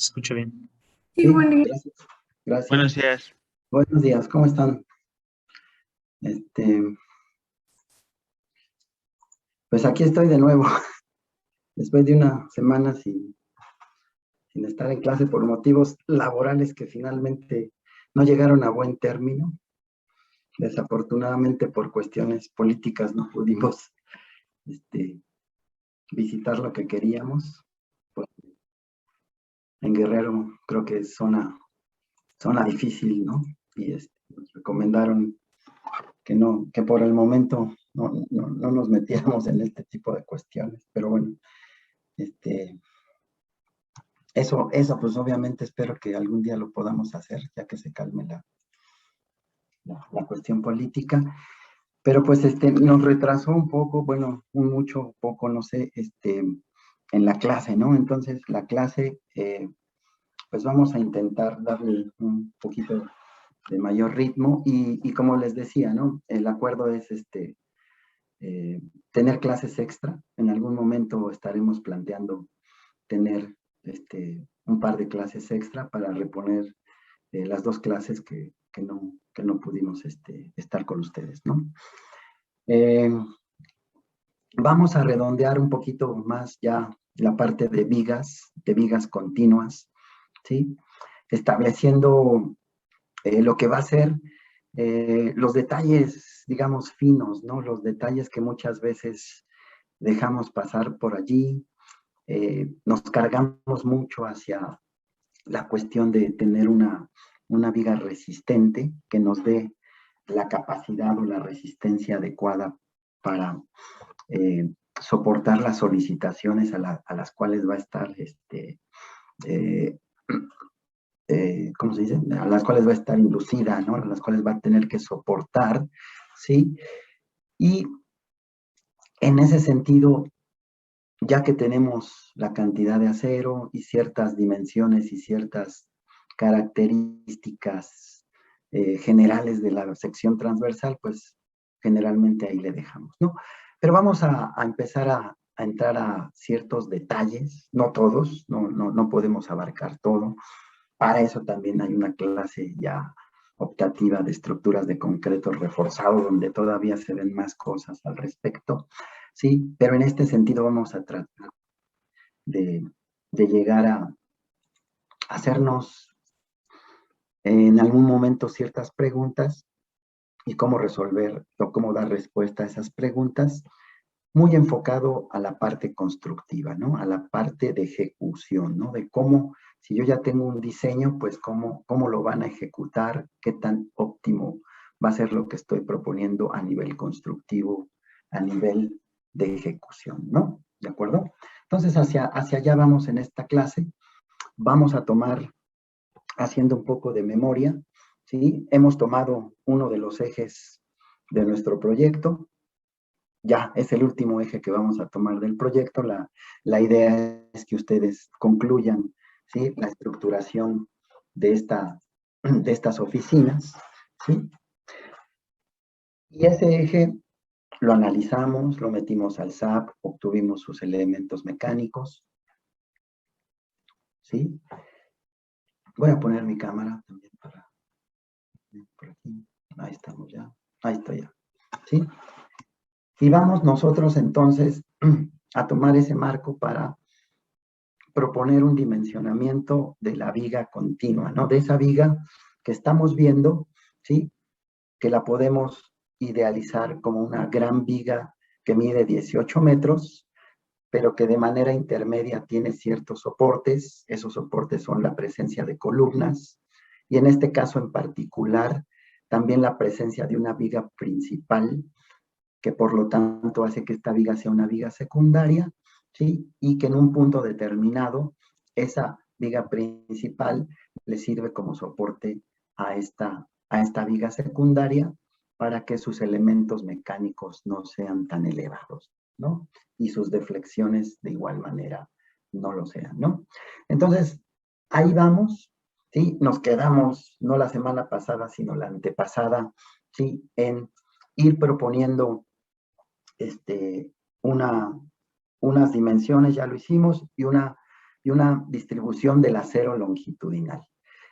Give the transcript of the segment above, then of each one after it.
escucha bien. Sí, Sí, buen día. gracias. Gracias. Buenos días. Buenos días, ¿cómo están? Pues aquí estoy de nuevo, después de una semana sin estar en clase por motivos laborales que finalmente no llegaron a buen término. Desafortunadamente por cuestiones políticas no pudimos visitar lo que queríamos. Pues, en Guerrero creo que es zona difícil, ¿no? Y nos recomendaron que por el momento no nos metiéramos en este tipo de cuestiones, pero bueno, eso pues obviamente espero que algún día lo podamos hacer, ya que se calme la cuestión política, pero pues nos retrasó un poco, bueno, un mucho, poco, no sé, en la clase, ¿no? Entonces la clase, pues vamos a intentar darle un poquito de mayor ritmo y como les decía, ¿no? El acuerdo es tener clases extra. En algún momento estaremos planteando tener un par de clases extra para reponer las dos clases que no pudimos estar con ustedes, ¿no? Vamos a redondear un poquito más ya la parte de vigas continuas, ¿sí? Estableciendo lo que va a ser los detalles, digamos, finos, ¿no? Los detalles que muchas veces dejamos pasar por allí. Nos cargamos mucho hacia la cuestión de tener una viga resistente que nos dé la capacidad o la resistencia adecuada para soportar las solicitaciones a las cuales va a estar, ¿cómo se dice? A las cuales va a estar inducida, ¿no? A las cuales va a tener que soportar, ¿sí? Y en ese sentido, ya que tenemos la cantidad de acero y ciertas dimensiones y ciertas características generales de la sección transversal, pues generalmente ahí le dejamos, ¿no? Pero vamos a empezar a entrar a ciertos detalles, no todos, no podemos abarcar todo. Para eso también hay una clase ya optativa de estructuras de concreto reforzado, donde todavía se ven más cosas al respecto, ¿sí? Pero en este sentido vamos a tratar de llegar a hacernos en algún momento ciertas preguntas y cómo resolver o cómo dar respuesta a esas preguntas, muy enfocado a la parte constructiva, ¿no? A la parte de ejecución, ¿no? De cómo, si yo ya tengo un diseño, pues cómo lo van a ejecutar, qué tan óptimo va a ser lo que estoy proponiendo a nivel constructivo, a nivel de ejecución, ¿no? ¿De acuerdo? Entonces, hacia allá vamos en esta clase. Vamos a tomar, haciendo un poco de memoria, ¿sí? Hemos tomado uno de los ejes de nuestro proyecto. Ya es el último eje que vamos a tomar del proyecto. La idea es que ustedes concluyan, ¿sí? La estructuración de estas oficinas, ¿sí? Y ese eje lo analizamos, lo metimos al SAP, obtuvimos sus elementos mecánicos, ¿sí? Voy a poner mi cámara también para... Por aquí. Ahí estamos ya. Ahí estoy ya. ¿Sí? Y vamos nosotros entonces a tomar ese marco para proponer un dimensionamiento de la viga continua, ¿no? De esa viga que estamos viendo, ¿sí? Que la podemos idealizar como una gran viga que mide 18 metros, pero que de manera intermedia tiene ciertos soportes. Esos soportes son la presencia de columnas y en este caso en particular también la presencia de una viga principal, que por lo tanto hace que esta viga sea una viga secundaria, ¿sí? Y que en un punto determinado esa viga principal le sirve como soporte a esta viga secundaria para que sus elementos mecánicos no sean tan elevados, ¿no? Y sus deflexiones de igual manera no lo sean, ¿no? Entonces, ahí vamos, ¿sí? Nos quedamos, no la semana pasada, sino la antepasada, ¿sí? En ir proponiendo unas dimensiones, ya lo hicimos, y una y una distribución del acero longitudinal.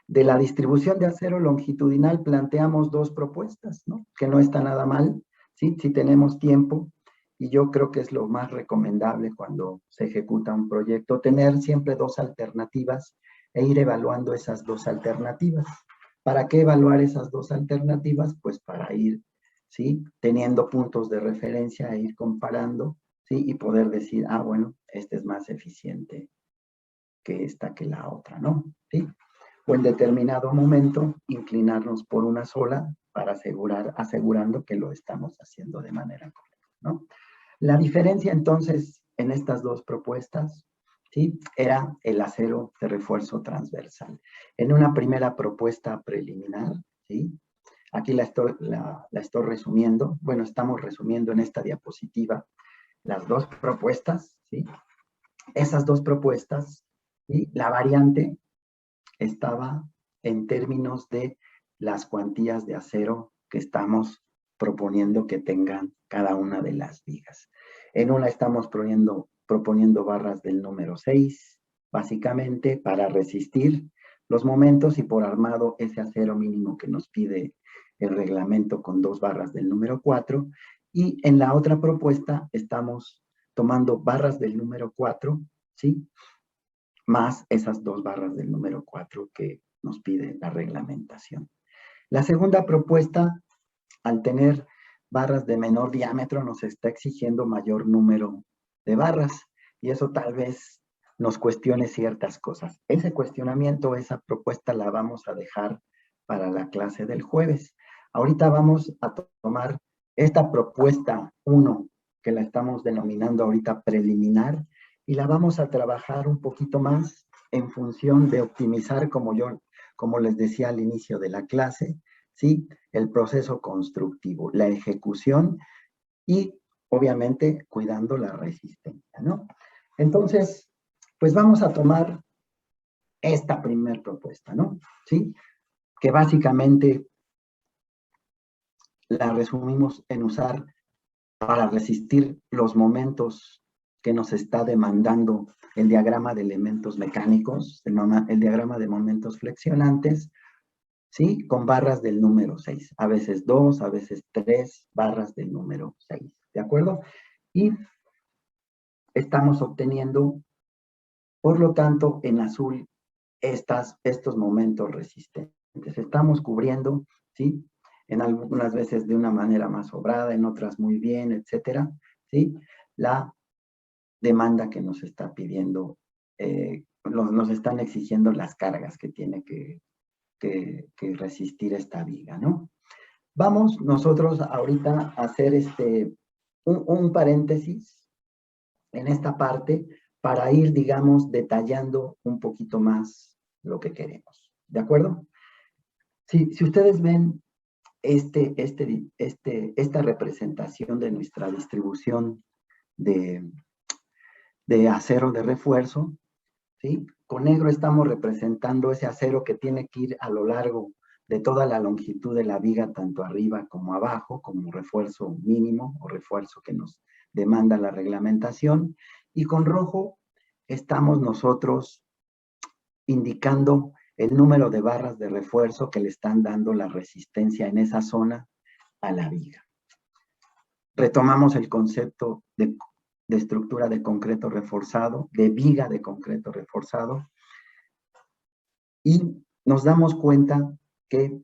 De la distribución de acero longitudinal planteamos dos propuestas, ¿no? Que no está nada mal, ¿sí? Si tenemos tiempo, y yo creo que es lo más recomendable cuando se ejecuta un proyecto, tener siempre dos alternativas e ir evaluando esas dos alternativas. ¿Para qué evaluar esas dos alternativas? Pues para ir, ¿sí? Teniendo puntos de referencia e ir comparando, ¿sí? Y poder decir, ah, bueno, este es más eficiente que esta que la otra, ¿no? ¿Sí? O en determinado momento inclinarnos por una sola para asegurando que lo estamos haciendo de manera correcta, ¿no? La diferencia entonces en estas dos propuestas, ¿sí? Era el acero de refuerzo transversal. En una primera propuesta preliminar, ¿sí? Aquí la estoy resumiendo, bueno, estamos resumiendo en esta diapositiva las dos propuestas, ¿sí? Esas dos propuestas, ¿sí? La variante estaba en términos de las cuantías de acero que estamos proponiendo que tengan cada una de las vigas. En una estamos proponiendo barras del número 6, básicamente para resistir los momentos, y por armado ese acero mínimo que nos pide el reglamento con 2 barras del número 4. Y en la otra propuesta estamos tomando barras del número 4, ¿sí? Más esas 2 barras del número 4 que nos pide la reglamentación. La segunda propuesta, al tener barras de menor diámetro, nos está exigiendo mayor número de barras, y eso tal vez nos cuestione ciertas cosas. Ese cuestionamiento, esa propuesta la vamos a dejar para la clase del jueves. Ahorita vamos a tomar esta propuesta 1, que la estamos denominando ahorita preliminar, y la vamos a trabajar un poquito más en función de optimizar, como les decía al inicio de la clase, ¿sí? El proceso constructivo, la ejecución y, obviamente, cuidando la resistencia, ¿no? Entonces, pues vamos a tomar esta primera propuesta, ¿no? ¿Sí? Que básicamente la resumimos en usar para resistir los momentos que nos está demandando el diagrama de elementos mecánicos, el diagrama de momentos flexionantes, ¿sí? Con barras del número 6, a veces 2, a veces 3 barras del número 6, ¿de acuerdo? Y estamos obteniendo, por lo tanto, en azul, estos momentos resistentes. Estamos cubriendo, ¿sí? En algunas veces de una manera más sobrada, en otras muy bien, etcétera, ¿sí? La demanda que nos está pidiendo, nos están exigiendo las cargas que tiene que resistir esta viga, ¿no? Vamos nosotros ahorita a hacer un paréntesis en esta parte para ir, digamos, detallando un poquito más lo que queremos, ¿de acuerdo? Si ustedes ven esta representación de nuestra distribución de acero de refuerzo, ¿sí? Con negro estamos representando ese acero que tiene que ir a lo largo de toda la longitud de la viga, tanto arriba como abajo, como refuerzo mínimo o refuerzo que nos demanda la reglamentación. Y con rojo estamos nosotros indicando el número de barras de refuerzo que le están dando la resistencia en esa zona a la viga. Retomamos el concepto de estructura de concreto reforzado, de viga de concreto reforzado, y nos damos cuenta que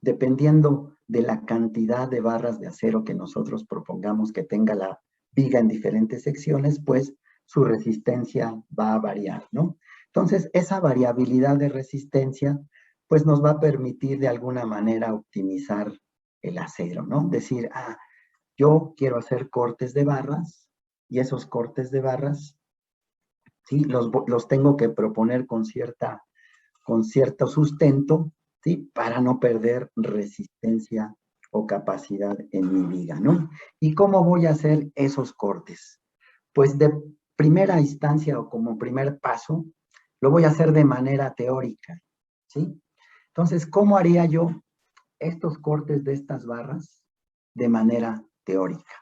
dependiendo de la cantidad de barras de acero que nosotros propongamos que tenga la viga en diferentes secciones, pues su resistencia va a variar, ¿no? Entonces, esa variabilidad de resistencia, pues nos va a permitir de alguna manera optimizar el acero, ¿no? Decir, yo quiero hacer cortes de barras, y esos cortes de barras, ¿sí? Los tengo que proponer con cierto sustento, ¿sí? Para no perder resistencia o capacidad en mi viga, ¿no? ¿Y cómo voy a hacer esos cortes? Pues de primera instancia o como primer paso, lo voy a hacer de manera teórica, ¿sí? Entonces, ¿cómo haría yo estos cortes de estas barras de manera teórica?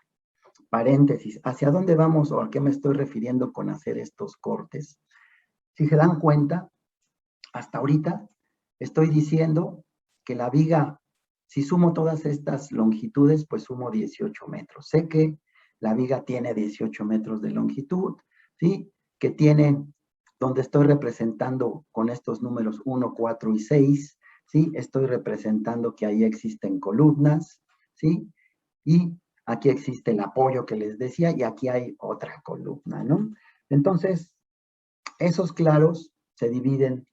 Paréntesis, ¿hacia dónde vamos o a qué me estoy refiriendo con hacer estos cortes? Si se dan cuenta, hasta ahorita estoy diciendo que la viga, si sumo todas estas longitudes, pues sumo 18 metros. Sé que la viga tiene 18 metros de longitud, ¿sí? Que tiene, donde estoy representando con estos números 1, 4 y 6, ¿sí? Estoy representando que ahí existen columnas, ¿sí? Y aquí existe el apoyo que les decía y aquí hay otra columna, ¿no? Entonces, esos claros se dividen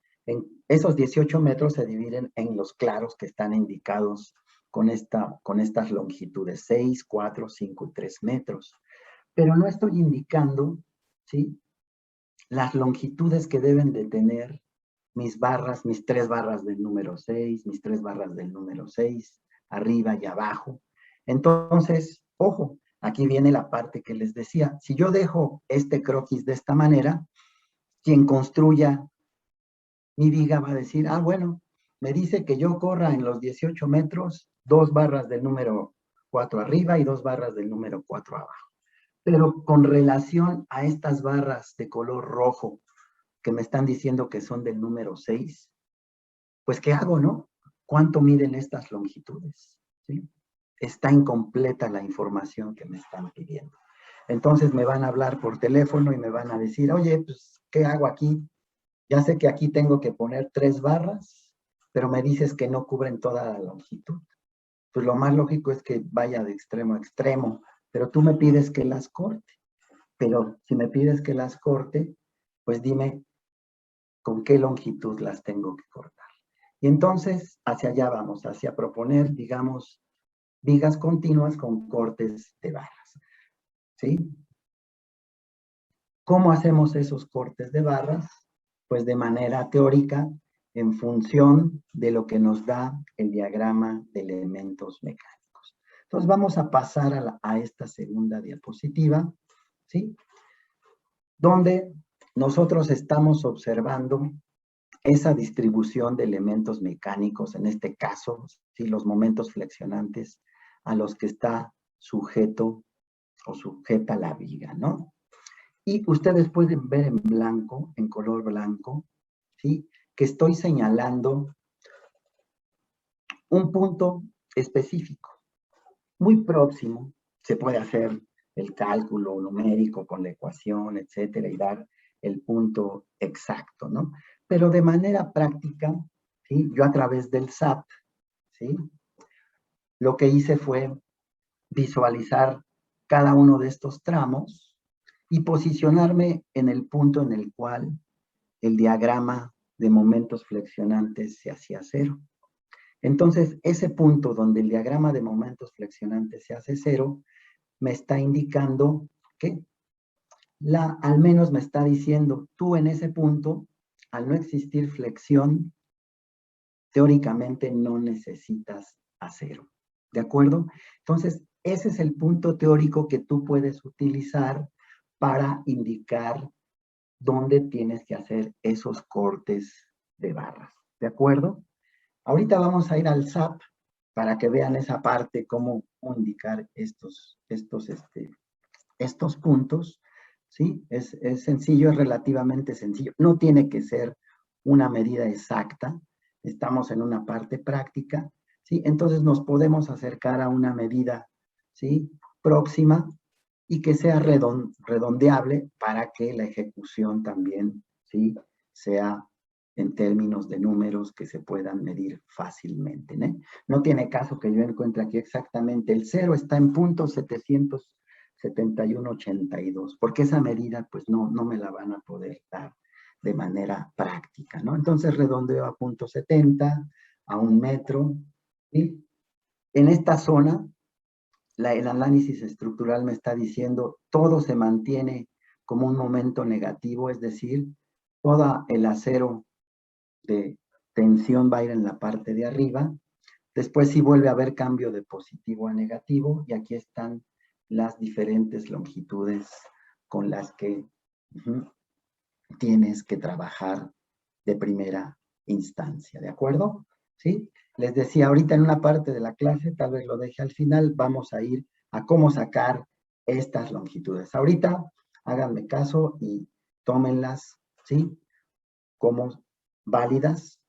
esos 18 metros se dividen en los claros que están indicados con estas longitudes, 6, 4, 5 y 3 metros. Pero no estoy indicando, ¿sí?, las longitudes que deben de tener mis barras, mis 3 barras del número 6, mis 3 barras del número 6, arriba y abajo. Entonces, ojo, aquí viene la parte que les decía. Si yo dejo este croquis de esta manera, quien construya mi viga va a decir, ah, bueno, me dice que yo corra en los 18 metros, 2 barras del número 4 arriba y 2 barras del número 4 abajo. Pero con relación a estas barras de color rojo que me están diciendo que son del número 6, pues ¿qué hago, no? ¿Cuánto miden estas longitudes? ¿Sí? Está incompleta la información que me están pidiendo. Entonces me van a hablar por teléfono y me van a decir, oye, pues, ¿qué hago aquí? Ya sé que aquí tengo que poner 3 barras, pero me dices que no cubren toda la longitud. Pues lo más lógico es que vaya de extremo a extremo, pero tú me pides que las corte. Pero si me pides que las corte, pues dime con qué longitud las tengo que cortar. Y entonces hacia allá vamos, hacia proponer, digamos, vigas continuas con cortes de barras. ¿Sí? ¿Cómo hacemos esos cortes de barras? Pues de manera teórica, en función de lo que nos da el diagrama de elementos mecánicos. Entonces vamos a pasar a esta segunda diapositiva, ¿sí? Donde nosotros estamos observando esa distribución de elementos mecánicos, en este caso, ¿sí?, los momentos flexionantes a los que está sujeto o sujeta la viga, ¿no? Y ustedes pueden ver en blanco, en color blanco, ¿sí?, que estoy señalando un punto específico, muy próximo. Se puede hacer el cálculo numérico con la ecuación, etcétera, y dar el punto exacto, ¿no? Pero de manera práctica, ¿sí?, yo a través del SAT, ¿sí?, lo que hice fue visualizar cada uno de estos tramos y posicionarme en el punto en el cual el diagrama de momentos flexionantes se hacía cero. Entonces, ese punto donde el diagrama de momentos flexionantes se hace cero, me está indicando que al menos me está diciendo, tú en ese punto, al no existir flexión, teóricamente no necesitas acero. ¿De acuerdo? Entonces, ese es el punto teórico que tú puedes utilizar para indicar dónde tienes que hacer esos cortes de barras. ¿De acuerdo? Ahorita vamos a ir al SAP para que vean esa parte, cómo indicar estos puntos, ¿sí? Es sencillo, es relativamente sencillo. No tiene que ser una medida exacta. Estamos en una parte práctica, ¿sí? Entonces nos podemos acercar a una medida, ¿sí?, próxima y que sea redondeable para que la ejecución también, ¿sí?, sea en términos de números que se puedan medir fácilmente, ¿no? No tiene caso que yo encuentre aquí exactamente el 0, está en punto 771.82, porque esa medida pues no me la van a poder dar de manera práctica, ¿no? Entonces redondeo a punto 70, a 1 metro, ¿sí? En esta zona, el análisis estructural me está diciendo todo se mantiene como un momento negativo, es decir, todo el acero de tensión va a ir en la parte de arriba. Después sí vuelve a haber cambio de positivo a negativo y aquí están las diferentes longitudes con las que tienes que trabajar de primera instancia, ¿de acuerdo? ¿Sí? Les decía, ahorita en una parte de la clase, tal vez lo deje al final, vamos a ir a cómo sacar estas longitudes. Ahorita háganme caso y tómenlas, ¿sí?, como válidas.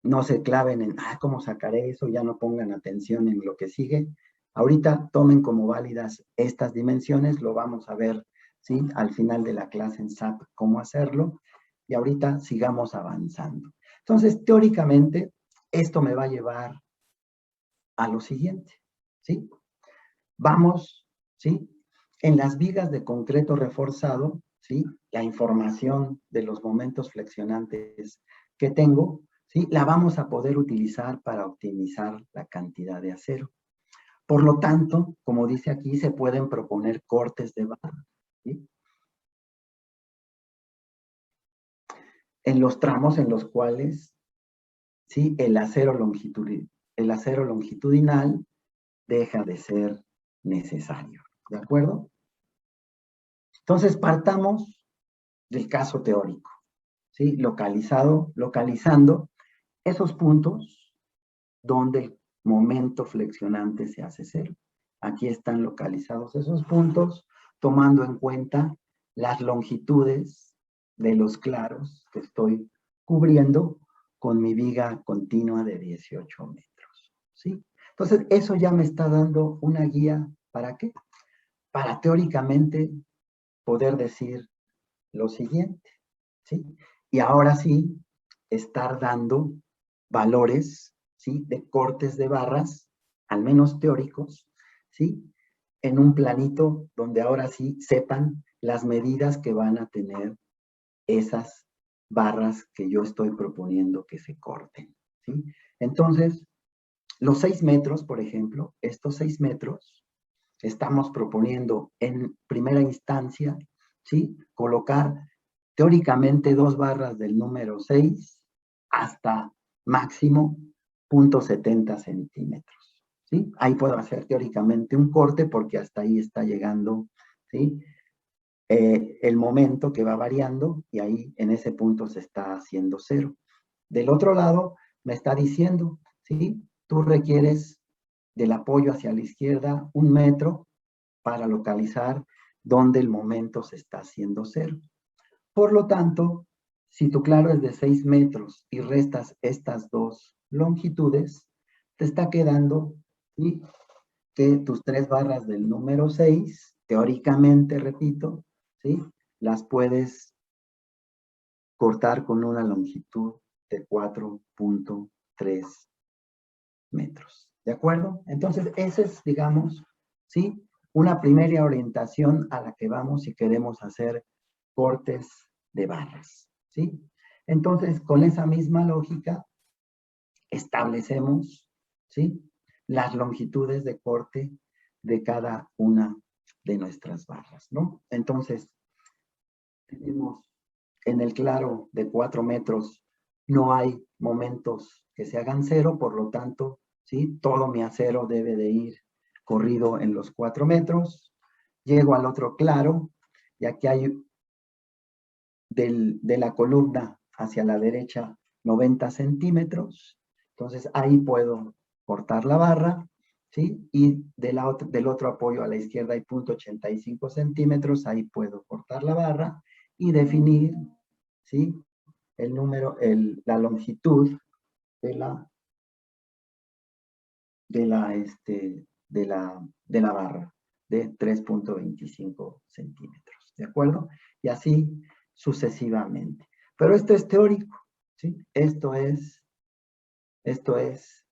No se claven en, ¿cómo sacaré eso? Ya no pongan atención en lo que sigue. Ahorita tomen como válidas estas dimensiones, lo vamos a ver, ¿sí? Al final de la clase en SAP, cómo hacerlo. Y ahorita sigamos avanzando. Entonces, teóricamente, esto me va a llevar a lo siguiente, ¿sí? Vamos, ¿sí? En las vigas de concreto reforzado, ¿sí? La información de los momentos flexionantes que tengo, ¿sí? La vamos a poder utilizar para optimizar la cantidad de acero. Por lo tanto, como dice aquí, se pueden proponer cortes de barra, ¿sí? En los tramos en los cuales, ¿sí? El acero longitudinal deja de ser necesario, ¿de acuerdo? Entonces, partamos del caso teórico, ¿sí? Localizando esos puntos donde el momento flexionante se hace cero. Aquí están localizados esos puntos, tomando en cuenta las longitudes de los claros que estoy cubriendo con mi viga continua de 18 metros, ¿sí? Entonces, eso ya me está dando una guía, ¿para qué? Para teóricamente poder decir lo siguiente, ¿sí? Y ahora sí, estar dando valores, ¿sí? De cortes de barras, al menos teóricos, ¿sí? En un planito donde ahora sí sepan las medidas que van a tener esas barras que yo estoy proponiendo que se corten, ¿sí? Entonces, los 6 metros, por ejemplo, estos 6 metros, estamos proponiendo en primera instancia, ¿sí? Colocar teóricamente 2 barras del número 6 hasta máximo 0.70 centímetros, ¿sí? Ahí puedo hacer teóricamente un corte porque hasta ahí está llegando, ¿sí? El momento que va variando y ahí en ese punto se está haciendo cero. Del otro lado me está diciendo, ¿sí? Tú requieres del apoyo hacia la izquierda 1 metro para localizar dónde el momento se está haciendo cero. Por lo tanto, si tu claro es de 6 metros y restas estas dos longitudes, te está quedando, ¿sí? Que tus 3 barras del número 6, teóricamente, repito, ¿sí? Las puedes cortar con una longitud de 4.3 metros. ¿De acuerdo? Entonces, esa es, digamos, ¿sí? Una primera orientación a la que vamos si queremos hacer cortes de barras, ¿sí? Entonces, con esa misma lógica, establecemos, ¿sí? Las longitudes de corte de cada una de nuestras barras, ¿no? Entonces, tenemos en el claro de 4 metros, no hay momentos que se hagan cero, por lo tanto, ¿sí? Todo mi acero debe de ir corrido en los 4 metros. Llego al otro claro, y aquí hay de la columna hacia la derecha 90 centímetros. Entonces ahí puedo cortar la barra, ¿sí? Y del otro apoyo a la izquierda hay 0.85 centímetros, ahí puedo cortar la barra y definir, ¿sí? El número, la longitud de la barra de 3.25 centímetros, ¿de acuerdo? Y así sucesivamente. Pero esto es teórico, ¿sí? Esto es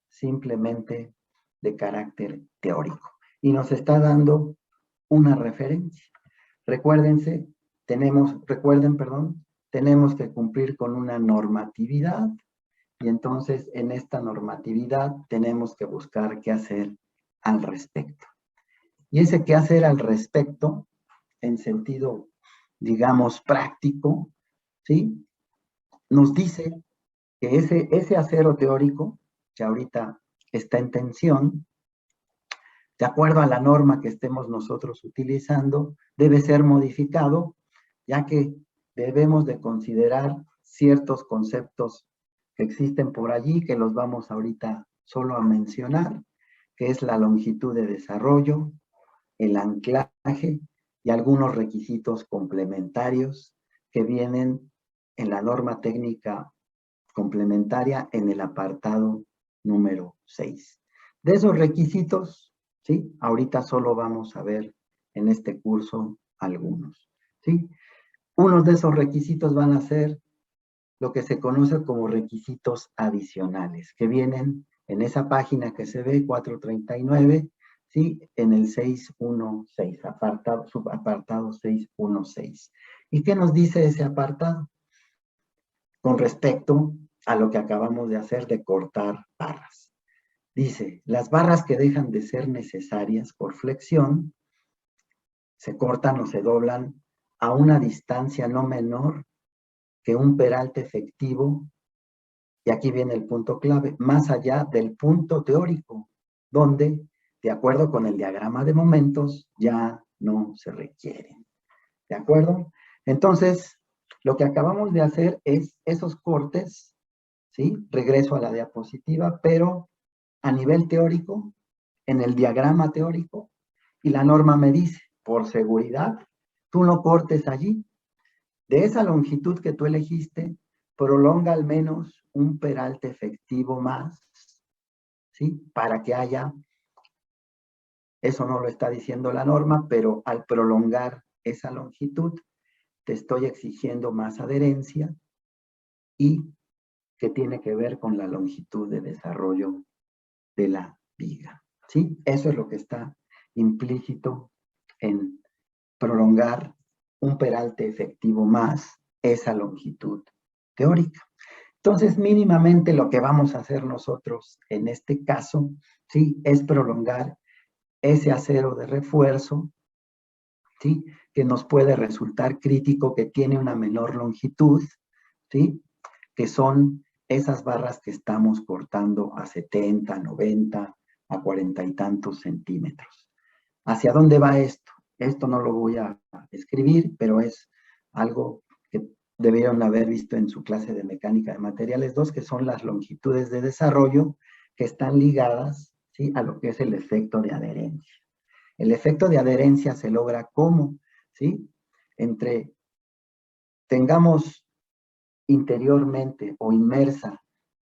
simplemente de carácter teórico. Y nos está dando una referencia. Recuerden, tenemos que cumplir con una normatividad y entonces en esta normatividad tenemos que buscar qué hacer al respecto. Y ese qué hacer al respecto, en sentido, digamos, práctico, ¿sí? Nos dice que ese acero teórico, que ahorita está en tensión, de acuerdo a la norma que estemos nosotros utilizando, debe ser modificado, ya que debemos de considerar ciertos conceptos que existen por allí, que los vamos ahorita solo a mencionar, que es la longitud de desarrollo, el anclaje y algunos requisitos complementarios que vienen en la norma técnica complementaria en el apartado número 6. De esos requisitos, ¿sí? Ahorita solo vamos a ver en este curso algunos, ¿sí? Unos de esos requisitos van a ser lo que se conoce como requisitos adicionales, que vienen en esa página que se ve, 439, ¿sí? En el 616, subapartado 616. ¿Y qué nos dice ese apartado? Con respecto a lo que acabamos de hacer de cortar barras. Dice, las barras que dejan de ser necesarias por flexión se cortan o se doblan a una distancia no menor que un peralte efectivo, y aquí viene el punto clave, más allá del punto teórico, donde, de acuerdo con el diagrama de momentos, ya no se requieren. ¿De acuerdo? Entonces, lo que acabamos de hacer es esos cortes, ¿sí? Regreso a la diapositiva, pero a nivel teórico, en el diagrama teórico, y la norma me dice, por seguridad, tú no cortes allí. De esa longitud que tú elegiste, prolonga al menos un peralte efectivo más, ¿sí? Para que haya, eso no lo está diciendo la norma, pero al prolongar esa longitud, te estoy exigiendo más adherencia y que tiene que ver con la longitud de desarrollo de la viga, ¿sí? Eso es lo que está implícito en prolongar un peralte efectivo más esa longitud teórica. Entonces, mínimamente lo que vamos a hacer nosotros en este caso, ¿sí? Es prolongar ese acero de refuerzo, ¿sí? Que nos puede resultar crítico, que tiene una menor longitud, ¿sí? Que son esas barras que estamos cortando a 70, 90, a 40 y tantos centímetros. ¿Hacia dónde va esto? Esto no lo voy a escribir, pero es algo que debieron haber visto en su clase de mecánica de materiales 2, que son las longitudes de desarrollo que están ligadas, ¿sí? A lo que es el efecto de adherencia. El efecto de adherencia se logra ¿cómo? ¿Sí? Entre tengamos interiormente o inmersa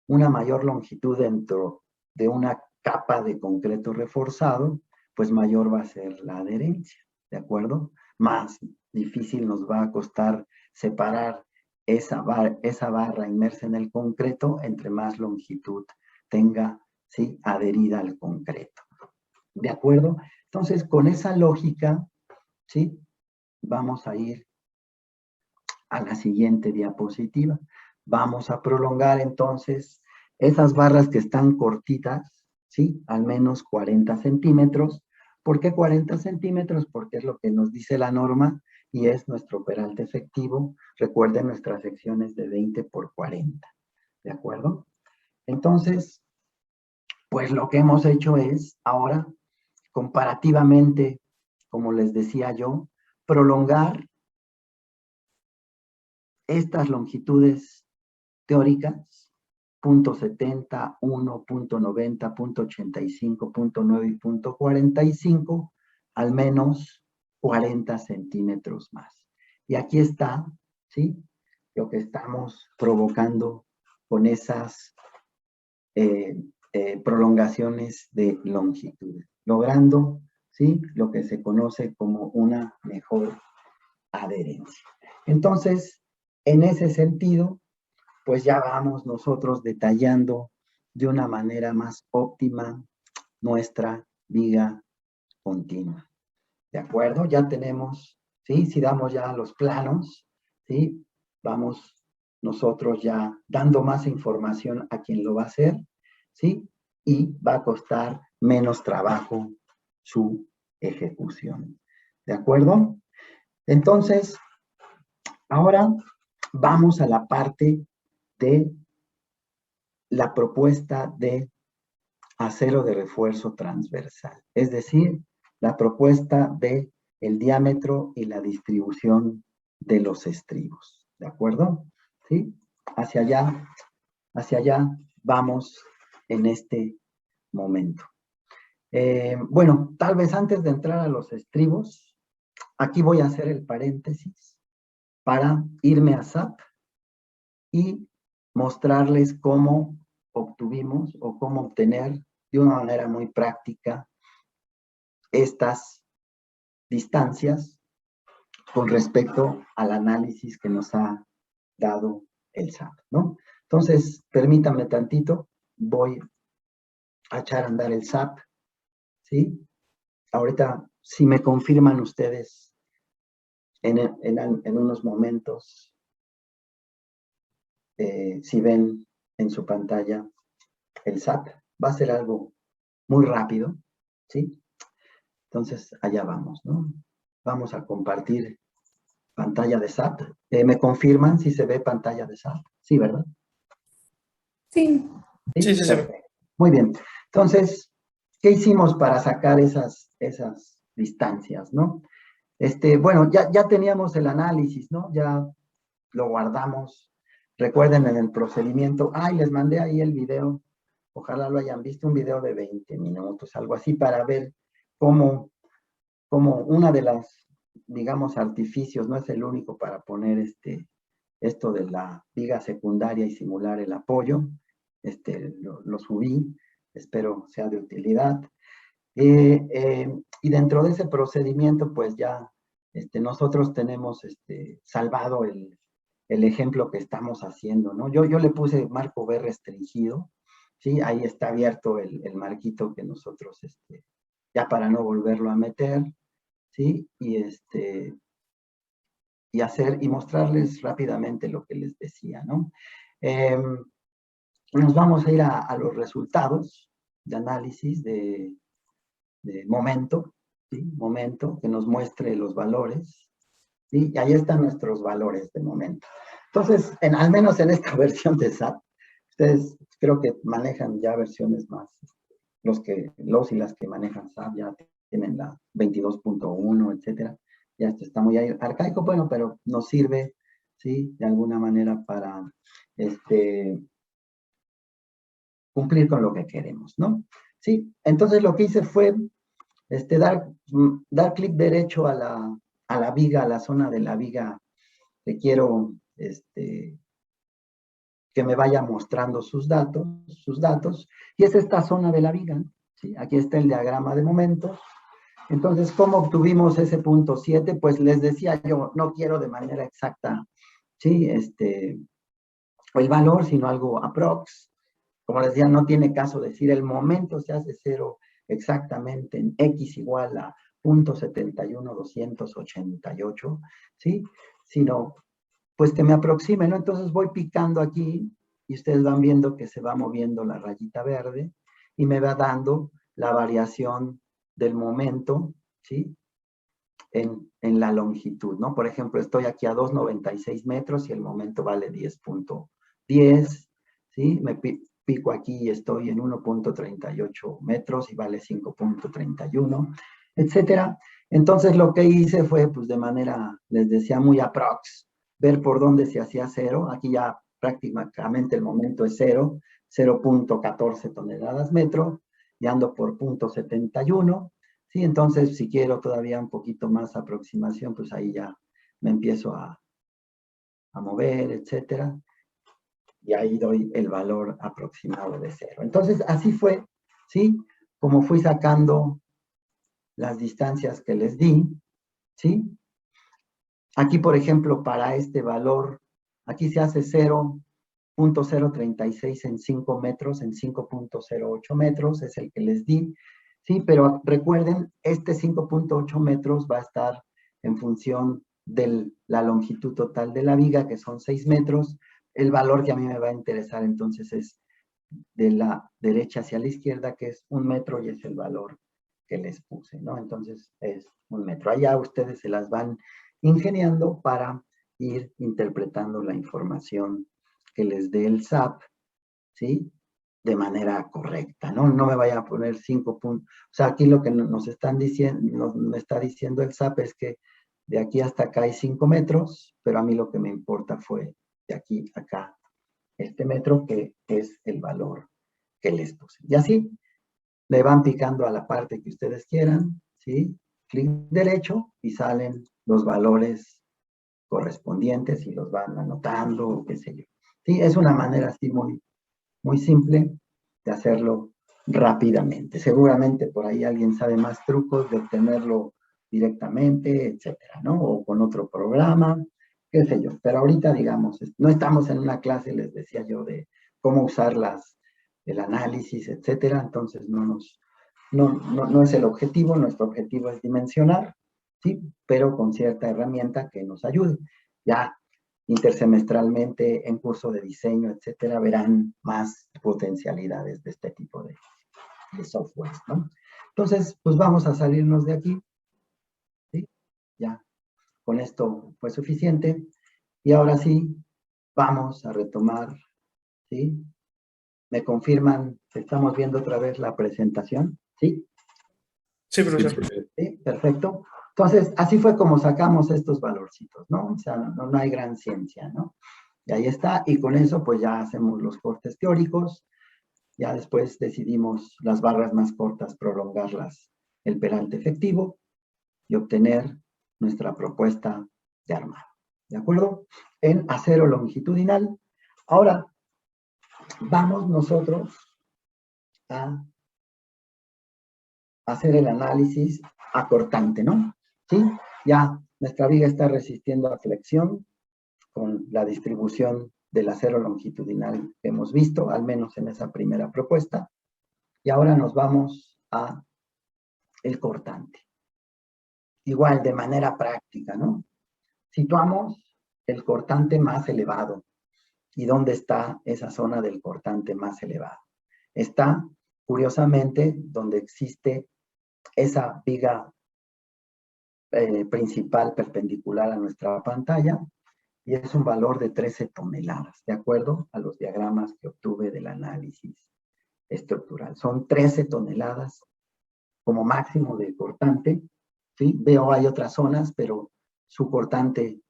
una mayor longitud dentro de una capa de concreto reforzado, pues mayor va a ser la adherencia, ¿de acuerdo? Más difícil nos va a costar separar esa barra inmersa en el concreto entre más longitud tenga, ¿sí? Adherida al concreto, ¿de acuerdo? Entonces, con esa lógica, ¿sí? Vamos a ir a la siguiente diapositiva. Vamos a prolongar entonces esas barras que están cortitas, ¿sí? Al menos 40 centímetros. ¿Por qué 40 centímetros? Porque es lo que nos dice la norma y es nuestro peralte efectivo. Recuerden nuestras secciones de 20 por 40. ¿De acuerdo? Entonces, pues lo que hemos hecho es ahora, comparativamente, como les decía yo, prolongar estas longitudes teóricas, punto 70, 1, punto 90, punto 85, punto 9 y punto 45, al menos 40 centímetros más. Y aquí está, ¿sí? Lo que estamos provocando con esas prolongaciones de longitud, logrando, ¿sí? Lo que se conoce como una mejor adherencia. Entonces, en ese sentido, pues ya vamos nosotros detallando de una manera más óptima nuestra viga continua. ¿De acuerdo? Ya tenemos, ¿sí? Si damos ya los planos, ¿sí? Vamos nosotros ya dando más información a quien lo va a hacer, ¿sí? Y va a costar menos trabajo su ejecución. ¿De acuerdo? Entonces, ahora vamos a la parte de la propuesta de acero de refuerzo transversal, es decir, la propuesta de el diámetro y la distribución de los estribos, ¿de acuerdo? ¿Sí? Hacia allá vamos en este momento. Bueno, tal vez antes de entrar a los estribos, aquí voy a hacer el paréntesis para irme a SAP y mostrarles cómo obtuvimos o cómo obtener de una manera muy práctica estas distancias con respecto al análisis que nos ha dado el SAP, ¿no? Entonces, permítanme tantito, voy a echar a andar el SAP, ¿sí? Ahorita, si me confirman ustedes en unos momentos, si ven en su pantalla el SAP, va a ser algo muy rápido, ¿sí? Entonces, allá vamos, ¿no? Vamos a compartir pantalla de SAP. ¿Me confirman si se ve pantalla de SAP? Sí, ¿verdad? Sí. Sí, sí, perfecto. Muy bien. Entonces, ¿qué hicimos para sacar esas distancias, no? Bueno, ya teníamos el análisis, ¿no? Ya lo guardamos. Recuerden en el procedimiento. Ay, les mandé ahí el video. Ojalá lo hayan visto, un video de 20 minutos, algo así, para ver cómo una de las, digamos, artificios, no es el único para poner esto de la viga secundaria y simular el apoyo. Lo subí, espero sea de utilidad. Y dentro de ese procedimiento, pues ya nosotros tenemos salvado el ejemplo que estamos haciendo, ¿no? Yo le puse marco B restringido, ¿sí? Ahí está abierto el marquito que nosotros, ya para no volverlo a meter, ¿sí? Y mostrarles rápidamente lo que les decía, ¿no? Nos vamos a ir a los resultados de análisis de momento, ¿sí? Momento, que nos muestre los valores, ¿sí? Y ahí están nuestros valores de momento. Entonces, al menos en esta versión de SAP, ustedes creo que manejan ya versiones más, los y las que manejan SAP ya tienen la 22.1, etcétera. Ya esto está muy arcaico, bueno, pero nos sirve, ¿sí? De alguna manera para cumplir con lo que queremos, ¿no? Sí, entonces lo que hice fue dar clic derecho a la viga, a la zona de la viga que quiero que me vaya mostrando sus datos, y es esta zona de la viga, ¿no? ¿Sí? Aquí está el diagrama de momentos. Entonces, ¿cómo obtuvimos ese punto 7? Pues les decía yo, no quiero de manera exacta, ¿sí? El valor, sino algo aprox. Como les decía, no tiene caso decir el momento se hace cero exactamente en x igual a 0.71288, ¿sí? Sino, pues que me aproxime, ¿no? Entonces voy picando aquí y ustedes van viendo que se va moviendo la rayita verde y me va dando la variación del momento, ¿sí? En la longitud, ¿no? Por ejemplo, estoy aquí a 2,96 metros y el momento vale 10.10, ¿sí? Me pico aquí y estoy en 1.38 metros y vale 5.31, etcétera. Entonces lo que hice fue, pues de manera, les decía, muy aprox, ver por dónde se hacía cero. Aquí ya prácticamente el momento es cero, 0.14 toneladas metro, y ando por 0.71. Sí, entonces si quiero todavía un poquito más aproximación, pues ahí ya me empiezo a mover, etcétera. Y ahí doy el valor aproximado de cero. Entonces así fue, ¿sí? Como fui sacando las distancias que les di, ¿sí? Aquí, por ejemplo, para este valor, aquí se hace 0.036 en 5 metros, en 5.08 metros, es el que les di. Sí, pero recuerden, este 5.8 metros va a estar en función de la longitud total de la viga, que son 6 metros. El valor que a mí me va a interesar entonces es de la derecha hacia la izquierda, que es 1 metro, y es el valor que les puse, ¿no? Entonces es 1 metro. Allá ustedes se las van ingeniando para ir interpretando la información que les dé el SAP, ¿sí? De manera correcta, ¿no? No me vaya a poner 5 puntos. O sea, aquí lo que nos están diciendo, me está diciendo el SAP es que de aquí hasta acá hay 5 metros, pero a mí lo que me importa fue de aquí a acá este metro, que es el valor que les puse. Y así le van picando a la parte que ustedes quieran, ¿sí? Clic derecho y salen los valores correspondientes y los van anotando, o qué sé yo. ¿sí? Es una manera así muy, muy simple de hacerlo rápidamente. Seguramente por ahí alguien sabe más trucos de obtenerlo directamente, etcétera, ¿no? O con otro programa, qué sé yo. Pero ahorita, digamos, no estamos en una clase, les decía yo, de cómo usar el análisis, etcétera. Entonces no es el objetivo. Nuestro objetivo es dimensionar, ¿sí? Pero con cierta herramienta que nos ayude. Ya intersemestralmente en curso de diseño, etcétera, verán más potencialidades de este tipo de software, ¿no? Entonces, pues vamos a salirnos de aquí, ¿sí? Ya, con esto fue suficiente. Y ahora sí, vamos a retomar, ¿sí? ¿Me confirman que estamos viendo otra vez la presentación? ¿Sí? Sí, profesor. Sí, perfecto. Entonces, así fue como sacamos estos valorcitos, ¿no? O sea, no hay gran ciencia, ¿no? Y ahí está, y con eso pues ya hacemos los cortes teóricos, ya después decidimos las barras más cortas, prolongarlas el perante efectivo y obtener nuestra propuesta de armado, ¿de acuerdo? En acero longitudinal. Ahora, vamos nosotros a hacer el análisis acortante, ¿no? ¿Sí? Ya nuestra viga está resistiendo a flexión con la distribución del acero longitudinal que hemos visto, al menos en esa primera propuesta. Y ahora nos vamos a el cortante. Igual, de manera práctica, ¿no? Situamos el cortante más elevado. ¿Y dónde está esa zona del cortante más elevado? Está, curiosamente, donde existe esa viga principal perpendicular a nuestra pantalla, y es un valor de 13 toneladas, de acuerdo a los diagramas que obtuve del análisis estructural. Son 13 toneladas como máximo de cortante, ¿sí? Veo hay otras zonas, pero su cortante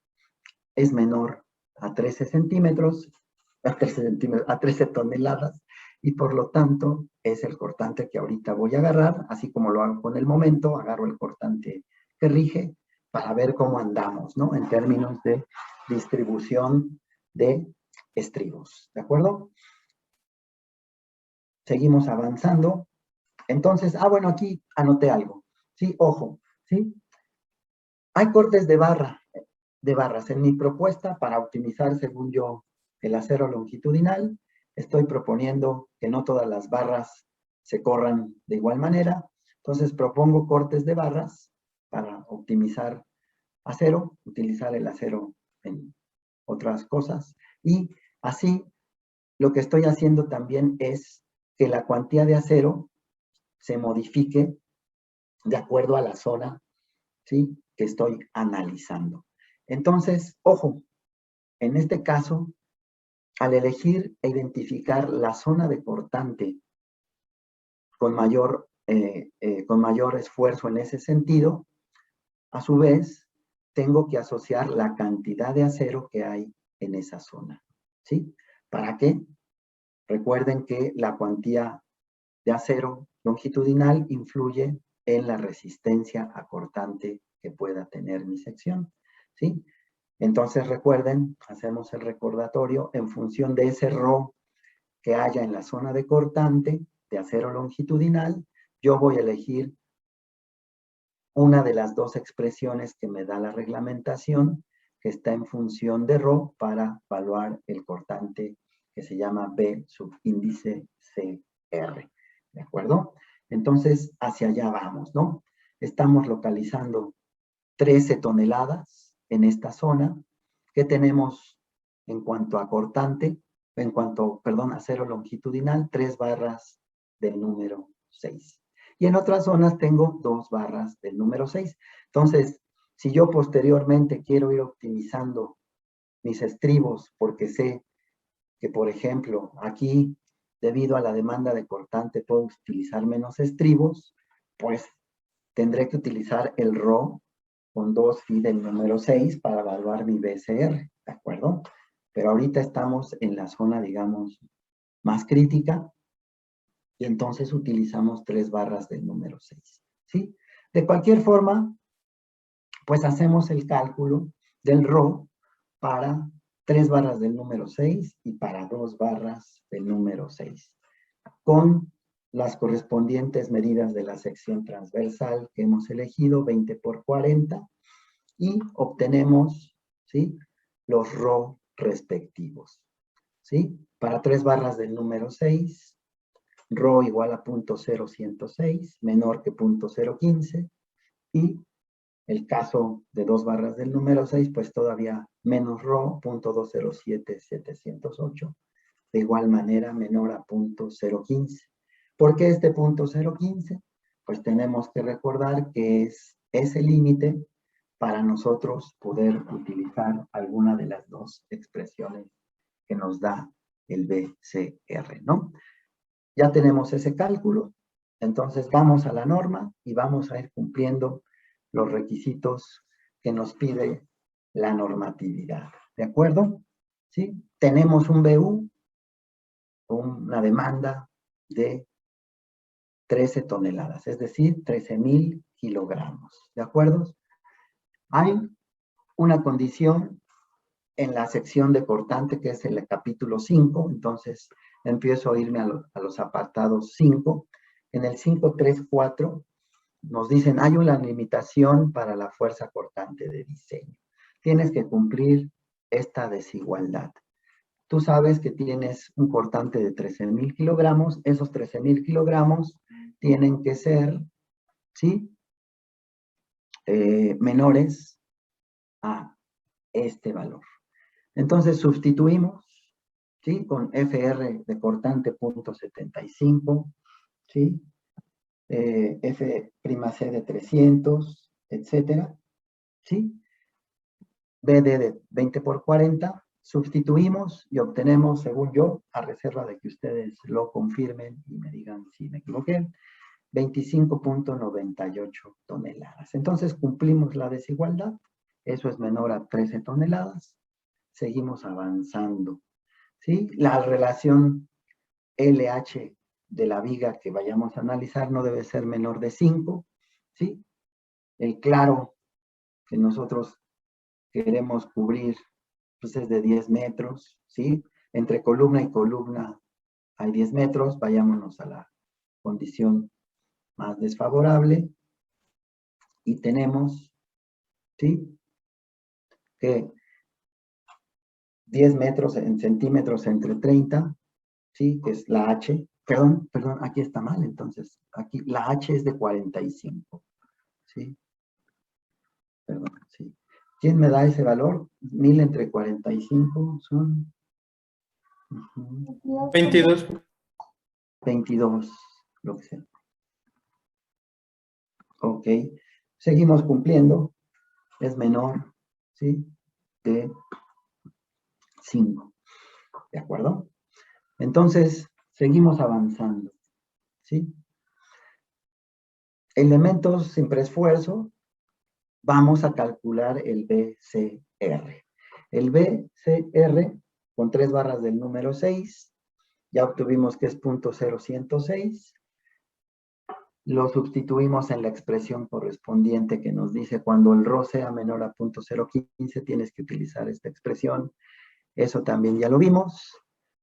es menor a 13 centímetros, a 13 toneladas, y por lo tanto es el cortante que ahorita voy a agarrar, así como lo hago con el momento, agarro el cortante que rige para ver cómo andamos, ¿no? En términos de distribución de estribos, ¿de acuerdo? Seguimos avanzando. Entonces, bueno, aquí anoté algo, ¿sí? Ojo, ¿sí? Hay cortes de barras en mi propuesta para optimizar, según yo, el acero longitudinal. Estoy proponiendo que no todas las barras se corran de igual manera. Entonces, propongo cortes de barras para optimizar acero, utilizar el acero en otras cosas. Y así, lo que estoy haciendo también es que la cuantía de acero se modifique de acuerdo a la zona, ¿sí?, que estoy analizando. Entonces, ojo, en este caso, al elegir e identificar la zona de cortante con mayor esfuerzo en ese sentido, a su vez, tengo que asociar la cantidad de acero que hay en esa zona, ¿sí? ¿Para qué? Recuerden que la cuantía de acero longitudinal influye en la resistencia a cortante que pueda tener mi sección, ¿sí? Entonces recuerden, hacemos el recordatorio, en función de ese ρ que haya en la zona de cortante de acero longitudinal, yo voy a elegir una de las dos expresiones que me da la reglamentación, que está en función de ρ para evaluar el cortante que se llama B subíndice CR. ¿De acuerdo? Entonces, hacia allá vamos, ¿no? Estamos localizando 13 toneladas en esta zona. ¿Qué tenemos en cuanto a cortante? Acero longitudinal, 3 barras del número 6. Y en otras zonas tengo 2 barras del número 6. Entonces, si yo posteriormente quiero ir optimizando mis estribos, porque sé que, por ejemplo, aquí, debido a la demanda de cortante, puedo utilizar menos estribos, pues tendré que utilizar el ρ con 2 phi del número 6 para evaluar mi BCR, ¿de acuerdo? Pero ahorita estamos en la zona, digamos, más crítica, y entonces utilizamos 3 barras del número 6, ¿sí? De cualquier forma, pues hacemos el cálculo del ρ para 3 barras del número 6 y para 2 barras del número 6, con las correspondientes medidas de la sección transversal que hemos elegido, 20 por 40, y obtenemos, ¿sí?, los ρ respectivos, ¿sí? Para 3 barras del número 6, ρ igual a 0.0106, menor que 0.015, y el caso de 2 barras del número 6, pues todavía menos ρ, 0.207708, de igual manera menor a 0.015. ¿Por qué este 0.015? Pues tenemos que recordar que es ese límite para nosotros poder utilizar alguna de las dos expresiones que nos da el BCR, ¿no? Ya tenemos ese cálculo, entonces vamos a la norma y vamos a ir cumpliendo los requisitos que nos pide la normatividad, ¿de acuerdo? ¿Sí? Tenemos un BU, una demanda de 13 toneladas, es decir, 13,000 kilogramos, ¿de acuerdo? Hay una condición en la sección de cortante, que es el capítulo 5, entonces empiezo a irme a los apartados 5. En el 5.3.4 nos dicen, hay una limitación para la fuerza cortante de diseño. Tienes que cumplir esta desigualdad. Tú sabes que tienes un cortante de 13,000 kilogramos, esos 13,000 kilogramos tienen que ser, ¿sí?, menores a este valor. Entonces sustituimos, ¿sí?, con FR de cortante .75, ¿sí?, F'C de 300, etcétera, ¿sí? BD de 20 por 40, sustituimos y obtenemos, según yo, a reserva de que ustedes lo confirmen y me digan si me equivoqué, 25.98 toneladas. Entonces cumplimos la desigualdad, eso es menor a 13 toneladas, seguimos avanzando, ¿sí? La relación LH de la viga que vayamos a analizar no debe ser menor de 5, ¿sí? El claro que nosotros queremos cubrir, pues es de 10 metros, ¿sí? Entre columna y columna hay 10 metros, vayámonos a la condición más desfavorable, y tenemos, ¿sí?, que 10 metros en centímetros entre 30, ¿sí?, que es la H, perdón, aquí está mal, entonces, aquí la H es de 45, ¿sí? Perdón, sí. ¿Quién me da ese valor? 1000 entre 45 son 22. 22, lo que sea. Ok, seguimos cumpliendo, es menor, ¿sí?, de 5, ¿de acuerdo? Entonces, seguimos avanzando, ¿sí? Elementos sin preesfuerzo, vamos a calcular el BCR. El BCR, con 3 barras del número 6, ya obtuvimos que es .0106, lo sustituimos en la expresión correspondiente que nos dice cuando el ρ sea menor a .015 tienes que utilizar esta expresión. Eso también ya lo vimos,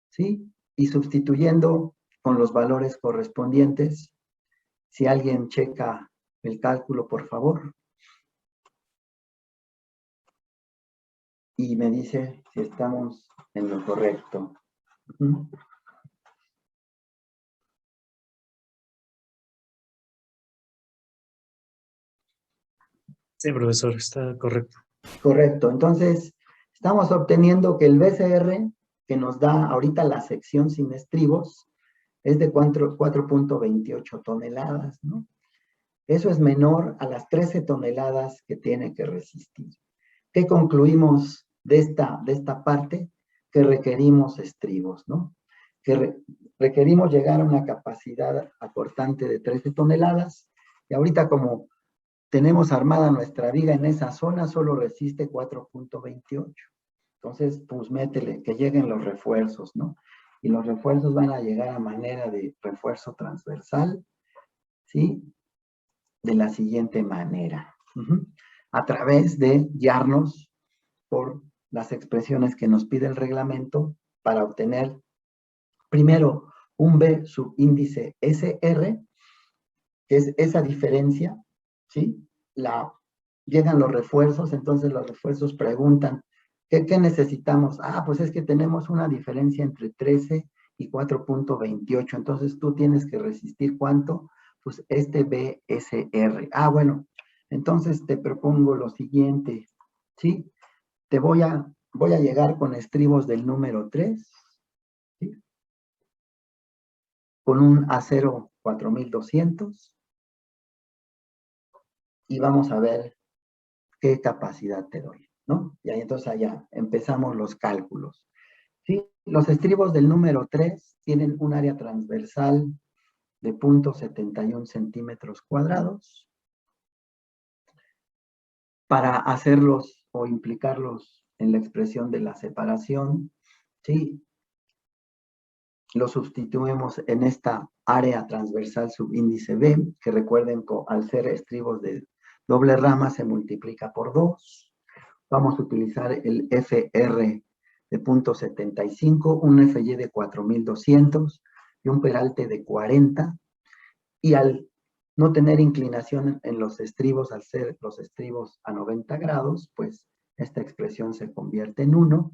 ¿sí? Y sustituyendo con los valores correspondientes, si alguien checa el cálculo, por favor, y me dice si estamos en lo correcto. Sí, profesor, está correcto. Correcto, entonces estamos obteniendo que el BCR que nos da ahorita la sección sin estribos es de 4.28 toneladas, ¿no? Eso es menor a las 13 toneladas que tiene que resistir. ¿Qué concluimos de esta parte? Que requerimos estribos, ¿no? Que requerimos llegar a una capacidad acortante de 13 toneladas, y ahorita como tenemos armada nuestra viga en esa zona, solo resiste 4.28. Entonces, pues métele, que lleguen los refuerzos, ¿no? Y los refuerzos van a llegar a manera de refuerzo transversal, ¿sí? De la siguiente manera. A través de guiarnos por las expresiones que nos pide el reglamento para obtener primero un B subíndice SR, que es esa diferencia, ¿sí? Llegan los refuerzos, entonces los refuerzos preguntan, ¿qué necesitamos? Ah, pues es que tenemos una diferencia entre 13 y 4.28, entonces tú tienes que resistir ¿cuánto? Pues este BSR. Ah, bueno, entonces te propongo lo siguiente, ¿sí? Voy a llegar con estribos del número 3, ¿sí? Con un acero 4200 y vamos a ver qué capacidad te doy, ¿no? Y ahí entonces allá empezamos los cálculos. ¿Sí? Los estribos del número 3 tienen un área transversal de 0.71 centímetros cuadrados. Para hacerlos o implicarlos en la expresión de la separación, ¿sí? Lo sustituimos en esta área transversal subíndice B, que recuerden que al ser estribos de doble rama se multiplica por 2. Vamos a utilizar el FR de 0.75, un FY de 4200 y un peralte de 40. Y al no tener inclinación en los estribos, al ser los estribos a 90 grados, pues esta expresión se convierte en 1,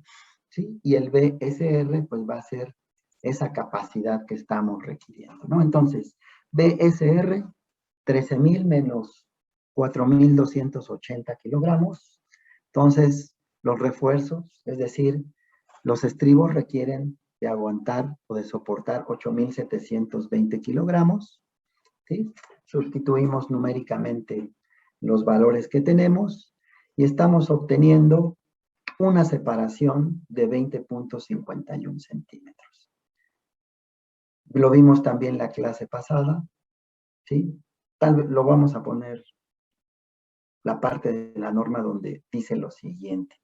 ¿sí? Y el BSR pues va a ser esa capacidad que estamos requiriendo, ¿no? Entonces, BSR, 13,000 menos 4,280 kilogramos. Entonces, los refuerzos, es decir, los estribos requieren de aguantar o de soportar 8,720 kilogramos, ¿sí? Sustituimos numéricamente los valores que tenemos y estamos obteniendo una separación de 20.51 centímetros. Lo vimos también la clase pasada, ¿sí? Tal vez lo vamos a poner la parte de la norma donde dice lo siguiente.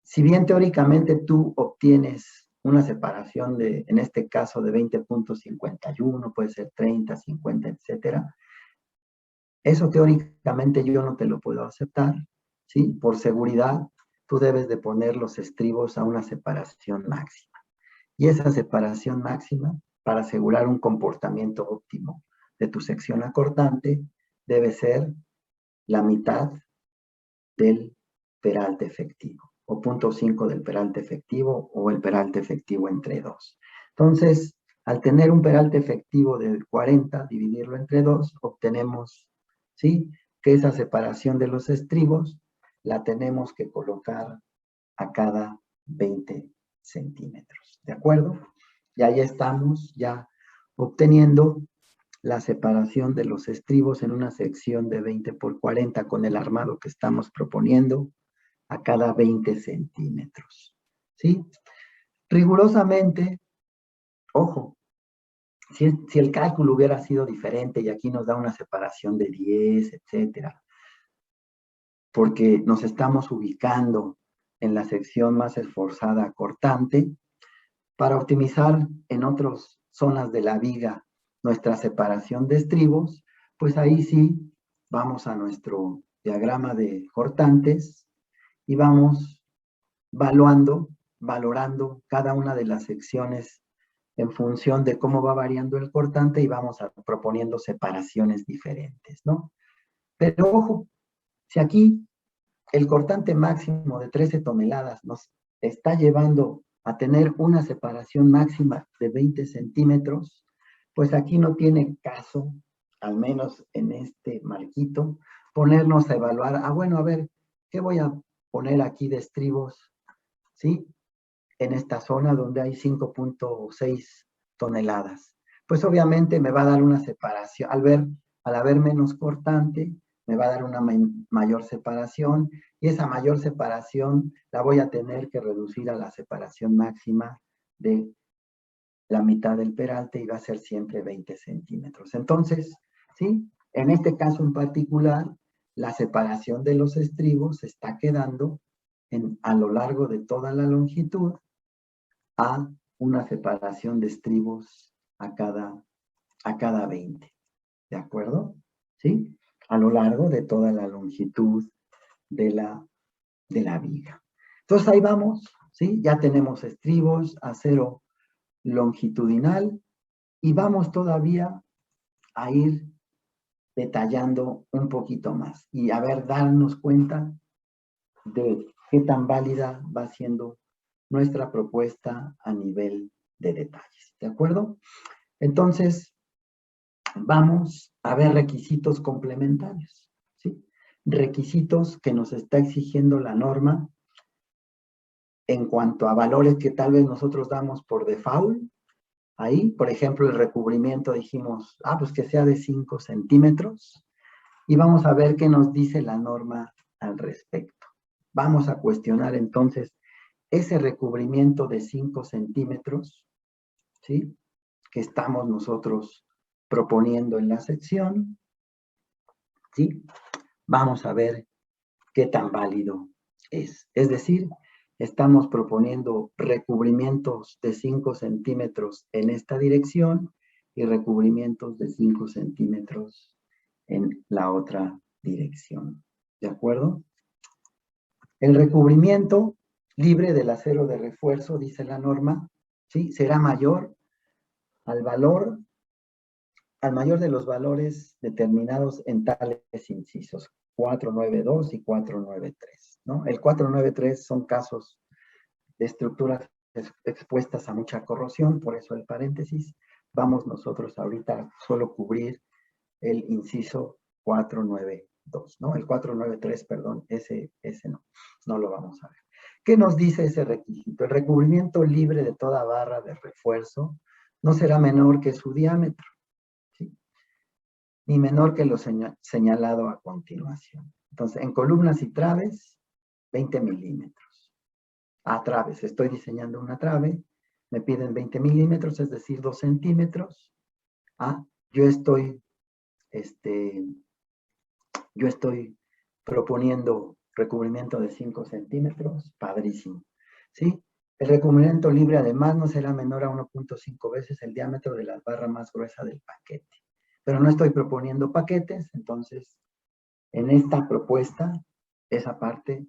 Si bien teóricamente tú obtienes una separación de, en este caso, de 20.51, puede ser 30, 50, etcétera, eso teóricamente yo no te lo puedo aceptar, ¿sí? Por seguridad, tú debes de poner los estribos a una separación máxima. Y esa separación máxima, para asegurar un comportamiento óptimo de tu sección acortante, debe ser la mitad del peralte efectivo, o 0.5 del peralte efectivo, o el peralte efectivo entre 2. Entonces, al tener un peralte efectivo de 40, dividirlo entre 2, obtenemos, ¿sí?, que esa separación de los estribos la tenemos que colocar a cada 20 centímetros, ¿de acuerdo? Y ahí estamos ya obteniendo la separación de los estribos en una sección de 20 por 40 con el armado que estamos proponiendo a cada 20 centímetros, ¿sí? Rigurosamente, ojo, si el cálculo hubiera sido diferente y aquí nos da una separación de 10, etcétera, porque nos estamos ubicando en la sección más esforzada cortante, para optimizar en otras zonas de la viga nuestra separación de estribos, pues ahí sí vamos a nuestro diagrama de cortantes y vamos valorando cada una de las secciones en función de cómo va variando el cortante y vamos proponiendo separaciones diferentes, ¿no? Pero ojo, si aquí el cortante máximo de 13 toneladas nos está llevando a tener una separación máxima de 20 centímetros, pues aquí no tiene caso, al menos en este marquito, ponernos a evaluar, bueno, a ver, ¿qué voy a poner aquí de estribos, ¿sí?, en esta zona donde hay 5.6 toneladas. Pues obviamente me va a dar una separación, al haber menos cortante, me va a dar una mayor separación, y esa mayor separación la voy a tener que reducir a la separación máxima de la mitad del peralte, y va a ser siempre 20 centímetros. Entonces, ¿sí?, en este caso en particular, la separación de los estribos se está quedando a lo largo de toda la longitud a una separación de estribos a cada 20. ¿De acuerdo? ¿Sí? A lo largo de toda la longitud de la de la viga. Entonces ahí vamos, ¿sí? Ya tenemos estribos, acero longitudinal y vamos todavía a ir detallando un poquito más y a ver, darnos cuenta de qué tan válida va siendo nuestra propuesta a nivel de detalles, ¿de acuerdo? Entonces, vamos a ver requisitos complementarios, ¿sí? Requisitos que nos está exigiendo la norma en cuanto a valores que tal vez nosotros damos por default. Ahí, por ejemplo, el recubrimiento dijimos, pues que sea de 5 centímetros. Y vamos a ver qué nos dice la norma al respecto. Vamos a cuestionar entonces ese recubrimiento de 5 centímetros, ¿sí? Que estamos nosotros proponiendo en la sección, ¿sí? Vamos a ver qué tan válido es. Es decir, estamos proponiendo recubrimientos de 5 centímetros en esta dirección y recubrimientos de 5 centímetros en la otra dirección. ¿De acuerdo? El recubrimiento libre del acero de refuerzo, dice la norma, ¿sí? Será mayor al mayor de los valores determinados en tales incisos, 492 y 493, ¿no? El 493 son casos de estructuras expuestas a mucha corrosión, por eso el paréntesis. Vamos nosotros ahorita a solo cubrir el inciso 492, ¿no? El 493, perdón, ese no lo vamos a ver. ¿Qué nos dice ese requisito? El recubrimiento libre de toda barra de refuerzo no será menor que su diámetro, ¿sí? Ni menor que lo señalado a continuación. Entonces, en columnas y traves, 20 milímetros. Traves, estoy diseñando una trave, me piden 20 milímetros, es decir, 2 centímetros. Yo estoy proponiendo recubrimiento de 5 centímetros, padrísimo, ¿sí? El recubrimiento libre además no será menor a 1.5 veces el diámetro de la barra más gruesa del paquete. Pero no estoy proponiendo paquetes, entonces en esta propuesta, esa parte,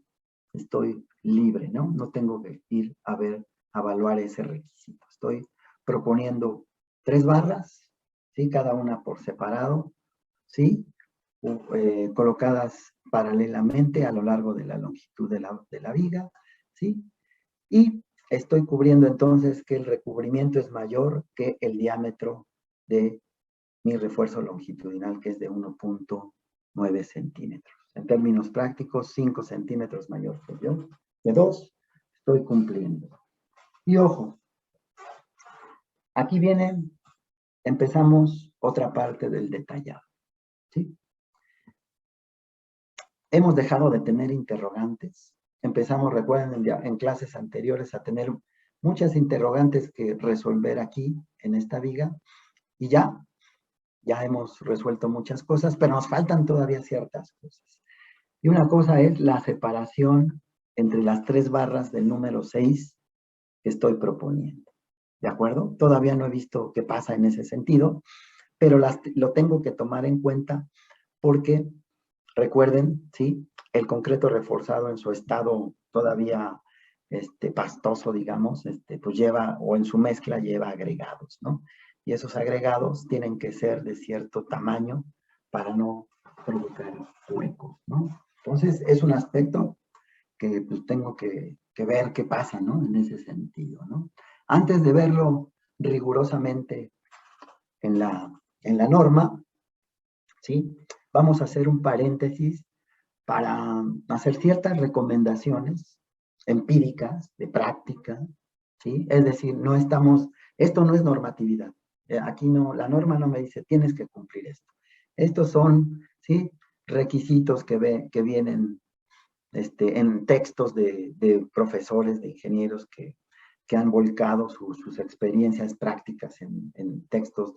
estoy libre, ¿no? No tengo que ir a evaluar ese requisito. Estoy proponiendo 3 barras, ¿sí? Cada una por separado, ¿sí? Colocadas paralelamente a lo largo de la longitud de la viga, ¿sí? Y estoy cubriendo entonces que el recubrimiento es mayor que el diámetro de mi refuerzo longitudinal, que es de 1.9 centímetros. En términos prácticos, 5 centímetros mayor que yo. De 2, estoy cumpliendo. Y ojo, aquí empezamos otra parte del detallado, ¿sí? Hemos dejado de tener interrogantes. Empezamos, recuerden, en clases anteriores a tener muchas interrogantes que resolver aquí, en esta viga, y ya hemos resuelto muchas cosas, pero nos faltan todavía ciertas cosas. Y una cosa es la separación entre las 3 barras del número 6 que estoy proponiendo. ¿De acuerdo? Todavía no he visto qué pasa en ese sentido, pero lo tengo que tomar en cuenta porque, recuerden, ¿sí? El concreto reforzado en su estado todavía pastoso, digamos, pues lleva, o en su mezcla lleva agregados, ¿no? Y esos agregados tienen que ser de cierto tamaño para no provocar huecos, ¿no? Entonces, es un aspecto que pues tengo que ver qué pasa, ¿no? En ese sentido, ¿no? Antes de verlo rigurosamente en la norma, ¿sí? Vamos a hacer un paréntesis para hacer ciertas recomendaciones empíricas, de práctica, ¿sí? Es decir, esto no es normatividad. Aquí no, la norma no me dice, tienes que cumplir esto. Estos son, ¿sí? Requisitos que vienen en textos de profesores, de ingenieros que han volcado sus experiencias prácticas en textos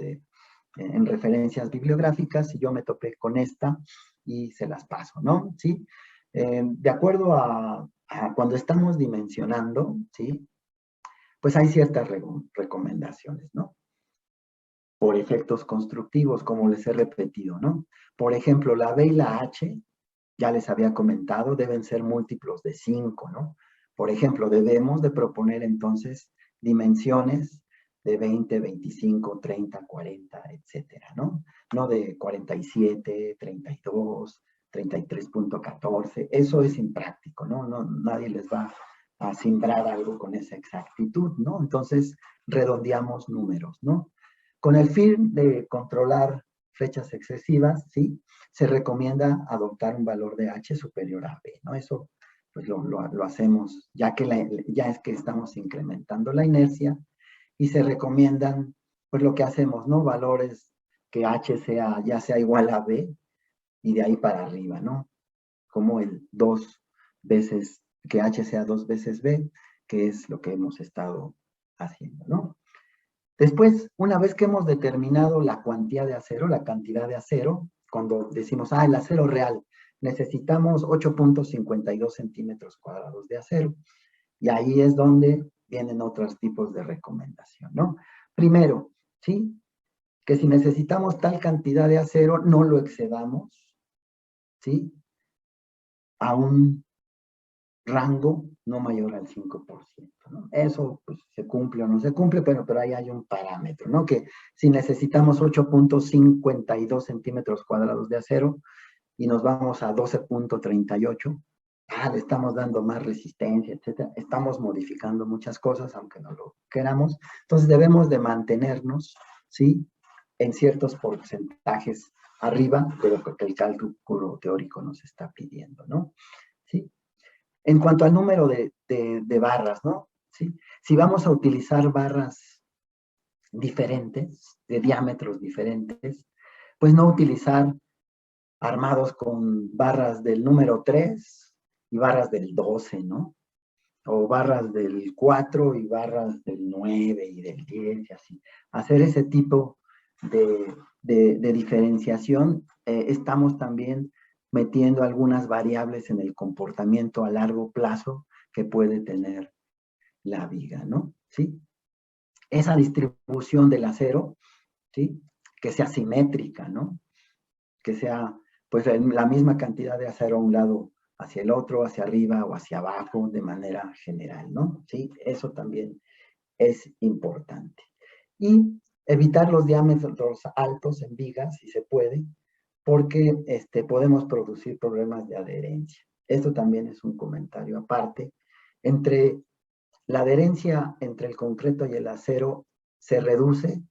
en referencias bibliográficas, y yo me topé con esta y se las paso, ¿no? ¿Sí? De acuerdo a cuando estamos dimensionando, ¿sí? Pues hay ciertas recomendaciones, ¿no? Por efectos constructivos, como les he repetido, ¿no? Por ejemplo, la B y la H ya les había comentado, deben ser múltiplos de 5, ¿no? Por ejemplo, debemos de proponer entonces dimensiones de 20, 25, 30, 40, etcétera, ¿no? No de 47, 32, 33.14. Eso es impráctico, ¿no? Nadie les va a simbrar algo con esa exactitud, ¿no? Entonces, redondeamos números, ¿no? Con el fin de controlar fechas excesivas, ¿sí? Se recomienda adoptar un valor de H superior a B, ¿no? Eso pues lo hacemos ya es que estamos incrementando la inercia y se recomiendan, pues lo que hacemos, ¿no? Valores que H ya sea igual a B y de ahí para arriba, ¿no? Como el 2 veces, que H sea 2 veces B, que es lo que hemos estado haciendo, ¿no? Después, una vez que hemos determinado la cuantía de acero, la cantidad de acero, cuando decimos, el acero real, necesitamos 8.52 centímetros cuadrados de acero. Y ahí es donde vienen otros tipos de recomendación, ¿no? Primero, ¿sí? Que si necesitamos tal cantidad de acero, no lo excedamos, ¿sí? A un rango no mayor al 5%, ¿no? Eso pues, se cumple o no se cumple, pero ahí hay un parámetro, ¿no? Que si necesitamos 8.52 centímetros cuadrados de acero y nos vamos a 12.38, le estamos dando más resistencia, etcétera. Estamos modificando muchas cosas, aunque no lo queramos. Entonces debemos de mantenernos, ¿sí? En ciertos porcentajes arriba de lo que el cálculo teórico nos está pidiendo, ¿no? ¿Sí? En cuanto al número de barras, ¿no? ¿Sí? Si vamos a utilizar barras diferentes, de diámetros diferentes, pues no utilizar armados con barras del número 3 y barras del 12, ¿no? O barras del 4 y barras del 9 y del 10 y así. Hacer ese tipo de diferenciación, estamos también metiendo algunas variables en el comportamiento a largo plazo que puede tener la viga, ¿no? ¿Sí? Esa distribución del acero, ¿sí? Que sea simétrica, ¿no? Que sea, pues, la misma cantidad de acero a un lado hacia el otro, hacia arriba o hacia abajo, de manera general, ¿no? Sí, eso también es importante. Y evitar los diámetros altos en vigas, si se puede, porque podemos producir problemas de adherencia. Esto también es un comentario aparte. La adherencia entre el concreto y el acero se reduce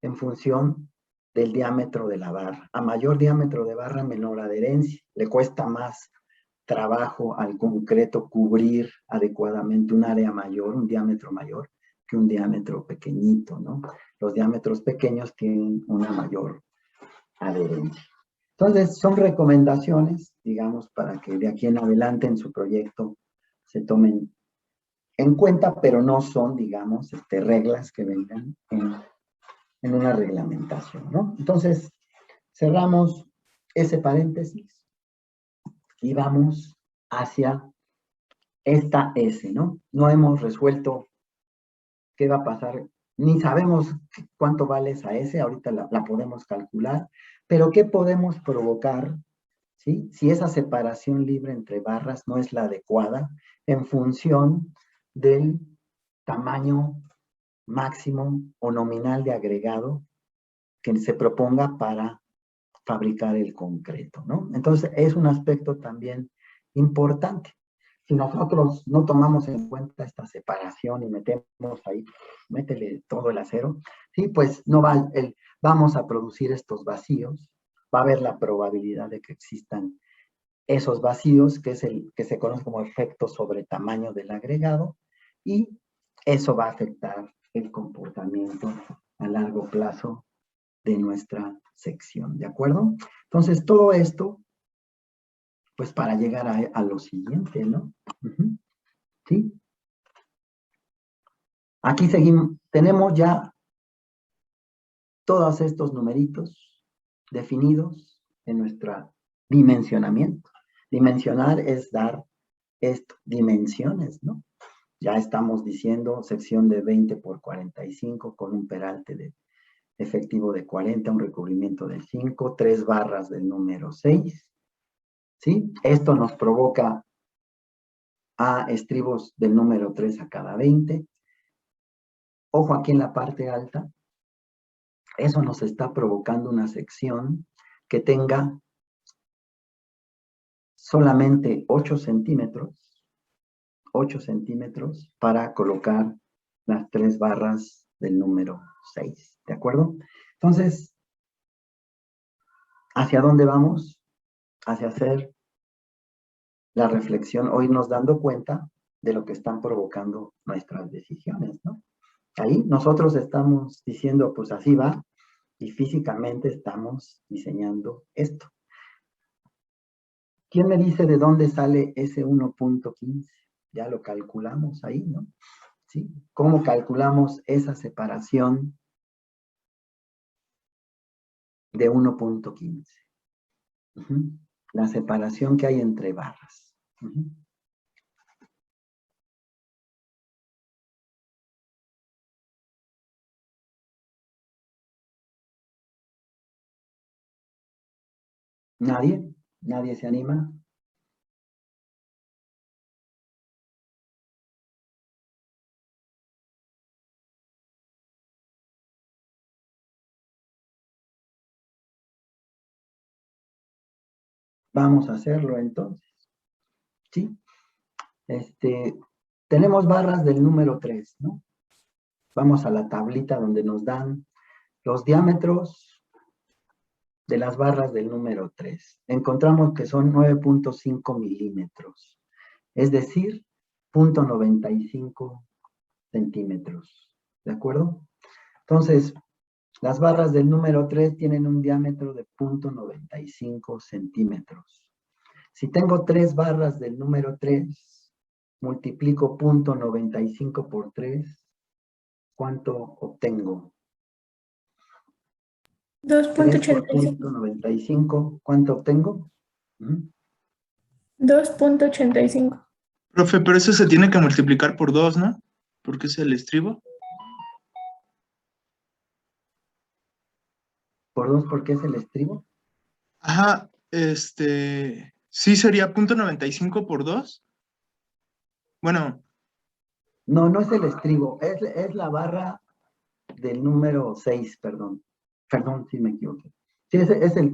en función del diámetro de la barra. A mayor diámetro de barra, menor adherencia. Le cuesta más trabajo al concreto cubrir adecuadamente un área mayor, un diámetro mayor, que un diámetro pequeñito, ¿no? Los diámetros pequeños tienen una mayor adherencia. Entonces, son recomendaciones, digamos, para que de aquí en adelante en su proyecto se tomen en cuenta, pero no son, digamos, reglas que vengan en una reglamentación, ¿no? Entonces, cerramos ese paréntesis y vamos hacia esta S, ¿no? No hemos resuelto qué va a pasar, ni sabemos cuánto vale esa S, ahorita la podemos calcular, pero qué podemos provocar, ¿sí? Si esa separación libre entre barras no es la adecuada en función del tamaño máximo o nominal de agregado que se proponga para fabricar el concreto, ¿no? Entonces, es un aspecto también importante. Si nosotros no tomamos en cuenta esta separación y metemos ahí, métele todo el acero, sí, pues no vamos a producir estos vacíos, va a haber la probabilidad de que existan esos vacíos, que es el que se conoce como efecto sobre tamaño del agregado, y eso va a afectar el comportamiento a largo plazo de nuestra sección, ¿de acuerdo? Entonces, todo esto, pues para llegar a lo siguiente, ¿no? ¿Sí? Aquí seguimos, tenemos ya todos estos numeritos definidos en nuestro dimensionamiento. Dimensionar es dar dimensiones, ¿no? Ya estamos diciendo sección de 20 por 45 con un peralte de efectivo de 40, un recubrimiento de 5, 3 barras del número 6, ¿sí? Esto nos provoca a estribos del número 3 a cada 20. Ojo aquí en la parte alta. Eso nos está provocando una sección que tenga solamente 8 centímetros para colocar las 3 barras del número 6, ¿de acuerdo? Entonces, ¿hacia dónde vamos? Hacia hacer la reflexión, o irnos dando cuenta de lo que están provocando nuestras decisiones, ¿no? Ahí nosotros estamos diciendo, pues así va, y físicamente estamos diseñando esto. ¿Quién me dice de dónde sale ese 1.15? Ya lo calculamos ahí, ¿no? ¿Sí? ¿Cómo calculamos esa separación de 1.15? La separación que hay entre barras. ¿Nadie? ¿Nadie se anima? Vamos a hacerlo entonces. ¿Sí? Tenemos barras del número 3, ¿no? Vamos a la tablita donde nos dan los diámetros de las barras del número 3. Encontramos que son 9.5 milímetros, es decir, 0.95 centímetros. ¿De acuerdo? Entonces, las barras del número 3 tienen un diámetro de 0.95 centímetros. Si tengo 3 barras del número 3, multiplico 0.95 por 3, ¿cuánto obtengo? 3 por 2.85. 0.95, ¿cuánto obtengo? 2.85. Profe, pero eso se tiene que multiplicar por 2, ¿no? Porque es el estribo. ¿Por 2 porque es el estribo? Ajá, sí sería 0.95 por 2. Bueno, No, no es el estribo, es la barra del número 6, perdón. Perdón, sí me equivoqué. Sí,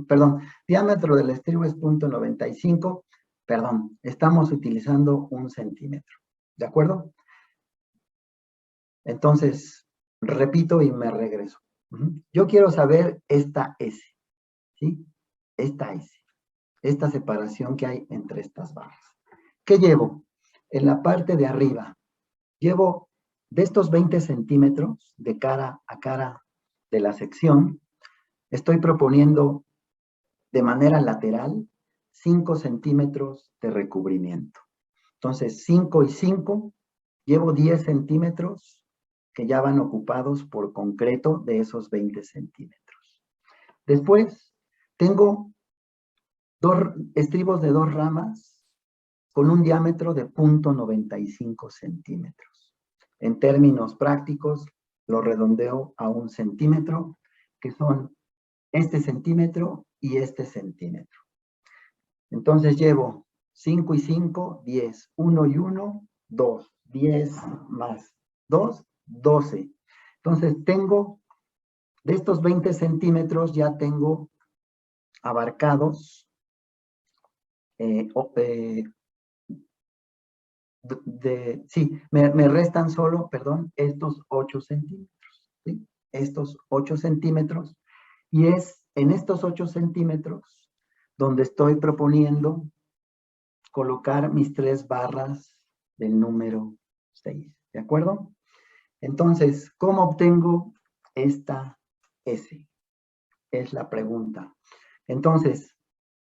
perdón, diámetro del estribo es 0.95, perdón, estamos utilizando 1 centímetro, ¿de acuerdo? Entonces, repito y me regreso. Yo quiero saber esta S, ¿sí? Esta S, esta separación que hay entre estas barras. ¿Qué llevo? En la parte de arriba, llevo de estos 20 centímetros de cara a cara de la sección, estoy proponiendo de manera lateral 5 centímetros de recubrimiento. Entonces, 5 y 5, llevo 10 centímetros que ya van ocupados por concreto de esos 20 centímetros. Después, tengo estribos de 2 ramas con un diámetro de 0.95 centímetros. En términos prácticos, lo redondeo a 1 centímetro, que son este centímetro y este centímetro. Entonces llevo 5 y 5, 10. 1 y 1, 2. 10 más 2, 12. Entonces tengo, de estos 20 centímetros ya tengo abarcados, me restan solo, perdón, estos 8 centímetros. ¿Sí? Estos 8 centímetros. Y es en estos 8 centímetros donde estoy proponiendo colocar mis 3 barras del número 6. ¿De acuerdo? Entonces, ¿cómo obtengo esta S? Es la pregunta. Entonces,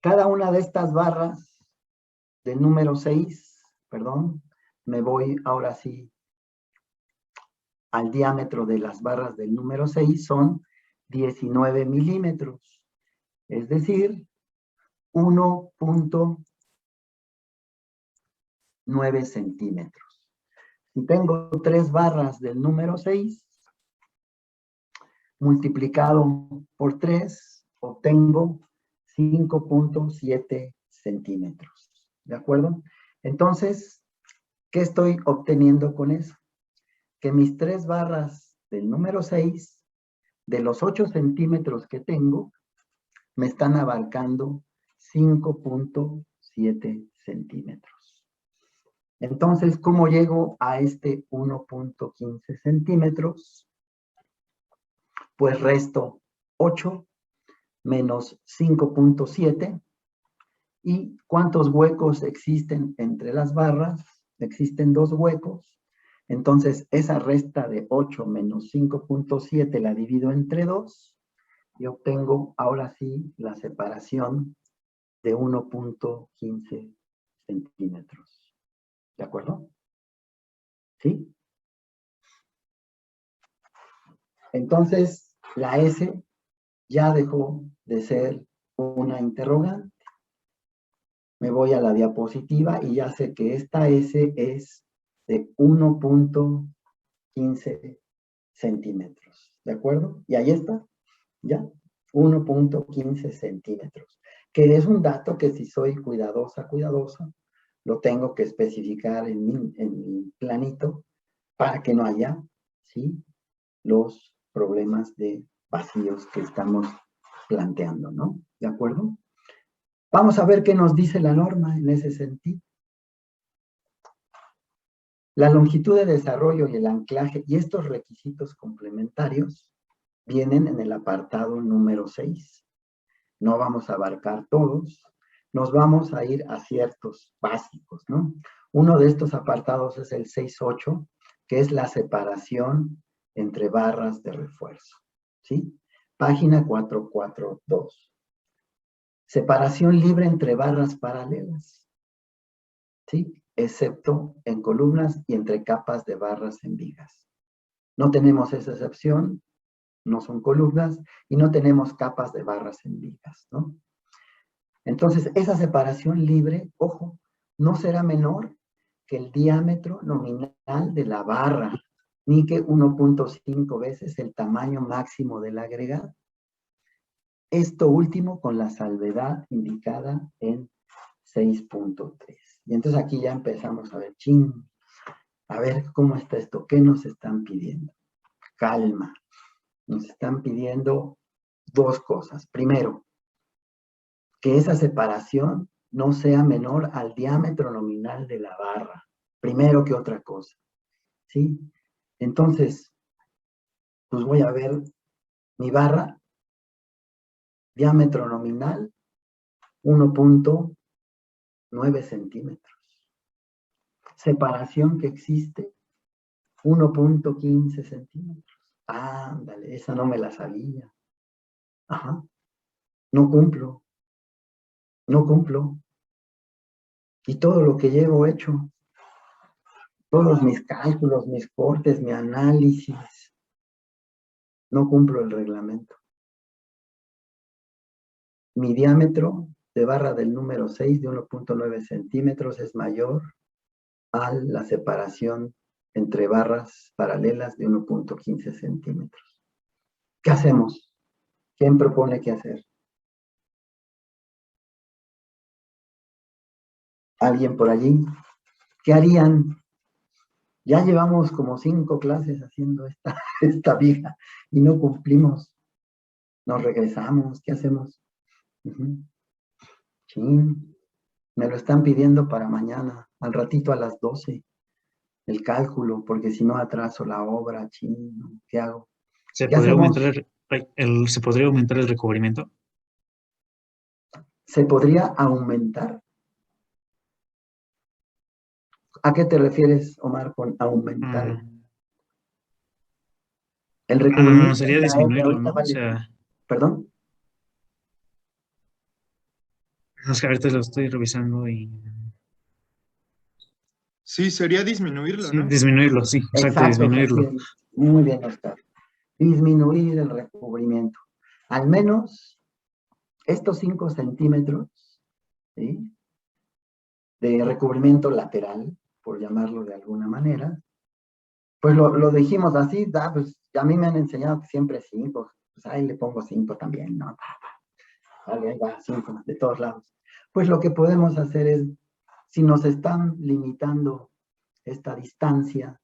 cada una de estas barras del número 6, perdón, me voy ahora sí al diámetro de las barras del número 6, son 19 milímetros. Es decir, 1.9 centímetros. Si tengo 3 barras del número 6, multiplicado por 3, obtengo 5.7 centímetros. ¿De acuerdo? Entonces, ¿qué estoy obteniendo con eso? Que mis 3 barras del número 6, de los 8 centímetros que tengo, me están abarcando 5.7 centímetros. Entonces, ¿cómo llego a este 1.15 centímetros? Pues resto 8 menos 5.7. ¿Y cuántos huecos existen entre las barras? Existen 2 huecos. Entonces, esa resta de 8 menos 5.7 la divido entre 2 y obtengo ahora sí la separación de 1.15 centímetros. ¿De acuerdo? ¿Sí? Entonces, la S ya dejó de ser una interrogante. Me voy a la diapositiva y ya sé que esta S es de 1.15 centímetros. ¿De acuerdo? Y ahí está, ya, 1.15 centímetros. Que es un dato que si soy cuidadosa, lo tengo que especificar en mi planito para que no haya, ¿sí?, los problemas de vacíos que estamos planteando, ¿no? ¿De acuerdo? Vamos a ver qué nos dice la norma en ese sentido. La longitud de desarrollo y el anclaje y estos requisitos complementarios vienen en el apartado número 6. No vamos a abarcar todos, nos vamos a ir a ciertos básicos, ¿no? Uno de estos apartados es el 6.8, que es la separación entre barras de refuerzo, ¿sí? Página 442. Separación libre entre barras paralelas, ¿sí? Excepto en columnas y entre capas de barras en vigas. No tenemos esa excepción, no son columnas, y no tenemos capas de barras en vigas, ¿no? Entonces, esa separación libre, ojo, no será menor que el diámetro nominal de la barra, ni que 1.5 veces el tamaño máximo del agregado. Esto último con la salvedad indicada en 6.3. Y entonces aquí ya empezamos a ver, a ver cómo está esto, ¿qué nos están pidiendo? Calma. Nos están pidiendo 2 cosas. Primero, que esa separación no sea menor al diámetro nominal de la barra. Primero que otra cosa. ¿Sí? Entonces, pues voy a ver mi barra, diámetro nominal, 1.9 centímetros. Separación que existe, 1.15 centímetros. Ándale, esa no me la sabía. Ajá. No cumplo. Y todo lo que llevo hecho, todos mis cálculos, mis cortes, mi análisis, no cumplo el reglamento. Mi diámetro de barra del número 6 de 1.9 centímetros es mayor a la separación entre barras paralelas de 1.15 centímetros. ¿Qué hacemos? ¿Quién propone qué hacer? ¿Alguien por allí? ¿Qué harían? Ya llevamos como 5 clases haciendo esta viga y no cumplimos. Nos regresamos, ¿qué hacemos? Chin, me lo están pidiendo para mañana, al ratito a las 12, el cálculo, porque si no atraso la obra, chin, ¿qué hago? ¿Se ¿Qué podría hacemos? aumentar ¿se podría aumentar el recubrimiento? ¿Se podría aumentar? ¿A qué te refieres, Omar, con aumentar? El No, recubrimiento sería en la R disminuirlo, ahorita ¿no? O vale. sea, ¿Perdón? es que ahorita lo estoy revisando y... Sí, sería disminuirlo, Sí, ¿no? disminuirlo, sí, exacto, Exacto, disminuirlo. Jaciel. Muy bien, Oscar. Disminuir el recubrimiento. Al menos estos 5 centímetros, ¿sí?, de recubrimiento lateral, por llamarlo de alguna manera, pues lo dijimos así, pues a mí me han enseñado que siempre 5, pues ahí le pongo 5 también, ¿no? Vale, ahí va, 5, de todos lados. pues lo que podemos hacer es, si nos están limitando esta distancia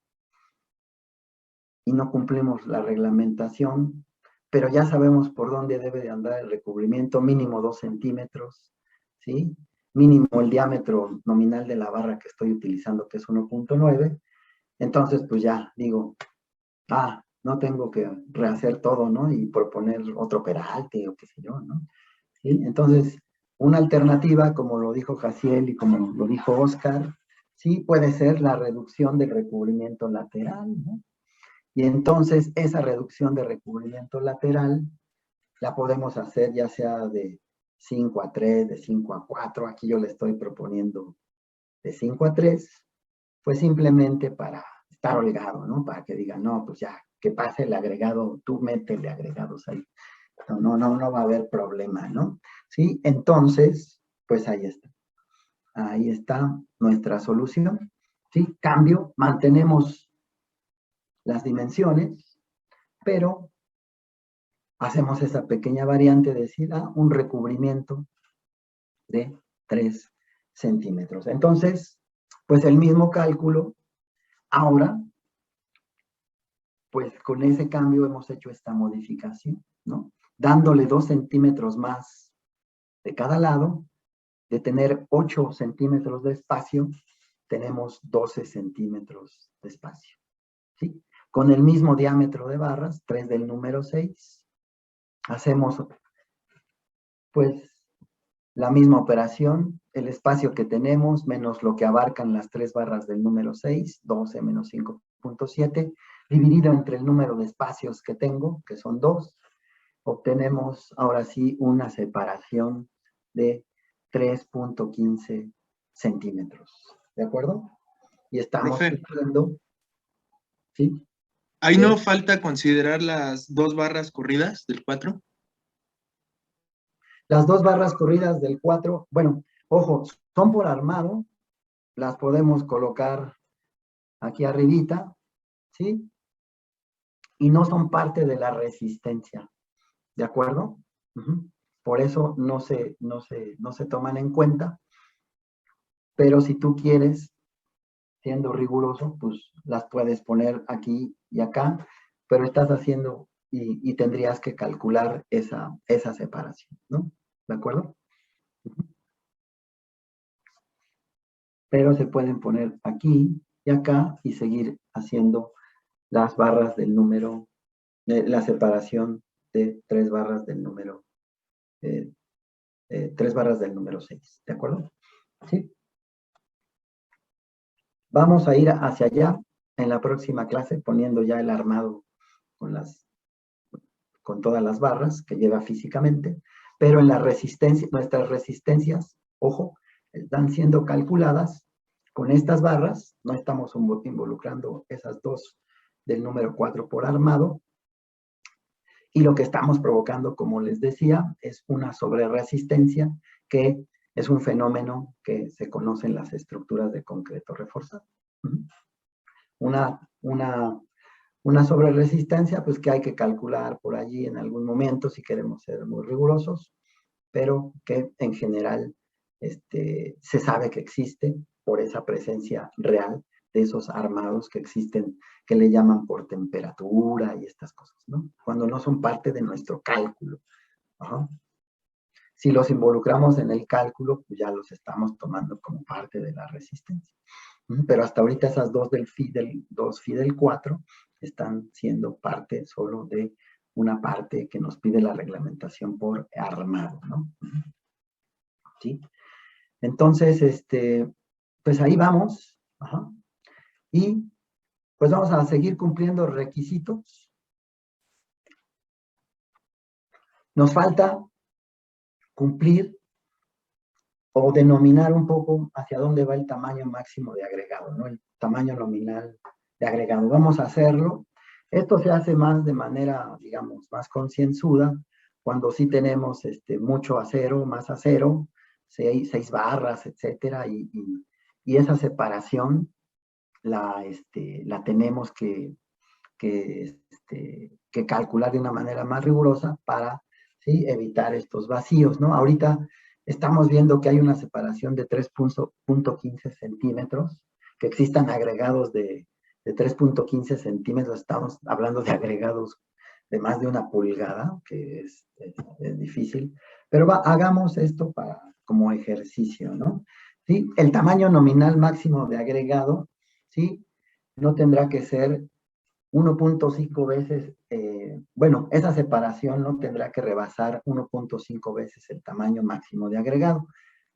y no cumplimos la reglamentación, pero ya sabemos por dónde debe de andar el recubrimiento, mínimo 2 centímetros, ¿sí? Mínimo el diámetro nominal de la barra que estoy utilizando, que es 1.9, entonces pues ya digo, no tengo que rehacer todo, ¿no? Y proponer otro peralte o qué sé yo, ¿no? ¿Sí? Entonces, una alternativa, como lo dijo Jaciel y como lo dijo Oscar, sí puede ser la reducción del recubrimiento lateral, ¿no? Y entonces esa reducción de recubrimiento lateral la podemos hacer ya sea de 5-3, de 5-4, aquí yo le estoy proponiendo de 5-3, pues simplemente para estar holgado, ¿no? Para que digan, no, pues ya, que pase el agregado, tú métele agregados ahí. No va a haber problema, ¿no? ¿Sí? Entonces, pues ahí está. Ahí está nuestra solución. ¿Sí? Cambio, mantenemos las dimensiones, pero hacemos esa pequeña variante de decir, un recubrimiento de 3 centímetros. Entonces, pues el mismo cálculo, ahora, pues con ese cambio hemos hecho esta modificación, ¿no? Dándole 2 centímetros más de cada lado, de tener 8 centímetros de espacio, tenemos 12 centímetros de espacio, ¿sí? Con el mismo diámetro de barras, 3 del número 6, hacemos, pues, la misma operación, el espacio que tenemos menos lo que abarcan las 3 barras del número 6, 12 menos 5.7, dividido entre el número de espacios que tengo, que son 2, obtenemos ahora sí una separación de 3.15 centímetros. ¿De acuerdo? Y estamos Profe, cumpliendo, ¿sí? ahí no falta considerar las 2 barras corridas del 4. Las 2 barras corridas del 4, bueno, ojo, son por armado, las podemos colocar aquí arribita, ¿sí? Y no son parte de la resistencia, ¿de acuerdo? Por eso no se toman en cuenta, pero si tú quieres, siendo riguroso, pues las puedes poner aquí y acá, pero estás haciendo y tendrías que calcular esa separación, ¿no? ¿De acuerdo? Pero se pueden poner aquí y acá y seguir haciendo las barras del número, la separación de 3 barras del número, 3 barras del número 6, ¿de acuerdo? ¿Sí? Vamos a ir hacia allá en la próxima clase poniendo ya el armado con todas las barras que lleva físicamente, pero en la resistencia, nuestras resistencias, ojo, están siendo calculadas con estas barras, no estamos involucrando esas 2 del número 4 por armado, y lo que estamos provocando, como les decía, es una sobreresistencia que es un fenómeno que se conoce en las estructuras de concreto reforzado. Una sobreresistencia, pues que hay que calcular por allí en algún momento si queremos ser muy rigurosos, pero que en general se sabe que existe por esa presencia real de esos armados que existen, que le llaman por temperatura y estas cosas, ¿no? Cuando no son parte de nuestro cálculo. Ajá. Si los involucramos en el cálculo, pues ya los estamos tomando como parte de la resistencia. Pero hasta ahorita esas 2 del phi del 4 están siendo parte solo de una parte que nos pide la reglamentación por armado, ¿no? ¿Sí? Entonces, pues ahí vamos. Ajá. Y pues vamos a seguir cumpliendo requisitos. Nos falta cumplir o denominar un poco hacia dónde va el tamaño máximo de agregado, ¿no? El tamaño nominal de agregado. Vamos a hacerlo. Esto se hace más de manera, digamos, más concienzuda, cuando sí tenemos mucho acero, más acero, 6 barras, etcétera, y esa separación la tenemos que calcular de una manera más rigurosa para, ¿sí?, evitar estos vacíos, ¿no? Ahorita estamos viendo que hay una separación de 3.15 centímetros, que existan agregados de 3.15 centímetros, estamos hablando de agregados de más de 1 pulgada, que es difícil, pero hagamos esto como ejercicio, ¿no? ¿Sí? El tamaño nominal máximo de agregado, ¿sí? No tendrá que ser 1.5 veces, bueno, esa separación no tendrá que rebasar 1.5 veces el tamaño máximo de agregado.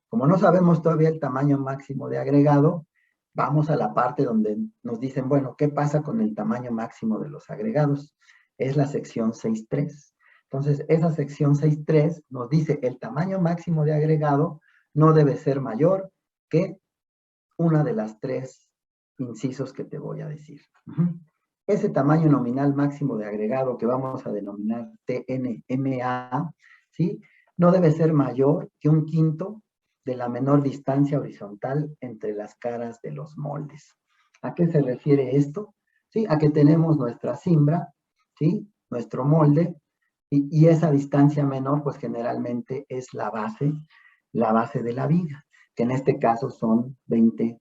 Como no sabemos todavía el tamaño máximo de agregado, vamos a la parte donde nos dicen, bueno, ¿qué pasa con el tamaño máximo de los agregados? Es la sección 6.3. Entonces, esa sección 6.3 nos dice el tamaño máximo de agregado no debe ser mayor que una de las 3 incisos que te voy a decir. Ese tamaño nominal máximo de agregado que vamos a denominar TNMA, ¿sí? No debe ser mayor que 1/5 de la menor distancia horizontal entre las caras de los moldes. ¿A qué se refiere esto? ¿Sí? A que tenemos nuestra cimbra, ¿sí? Nuestro molde, y esa distancia menor, pues generalmente es la base de la viga, que en este caso son 20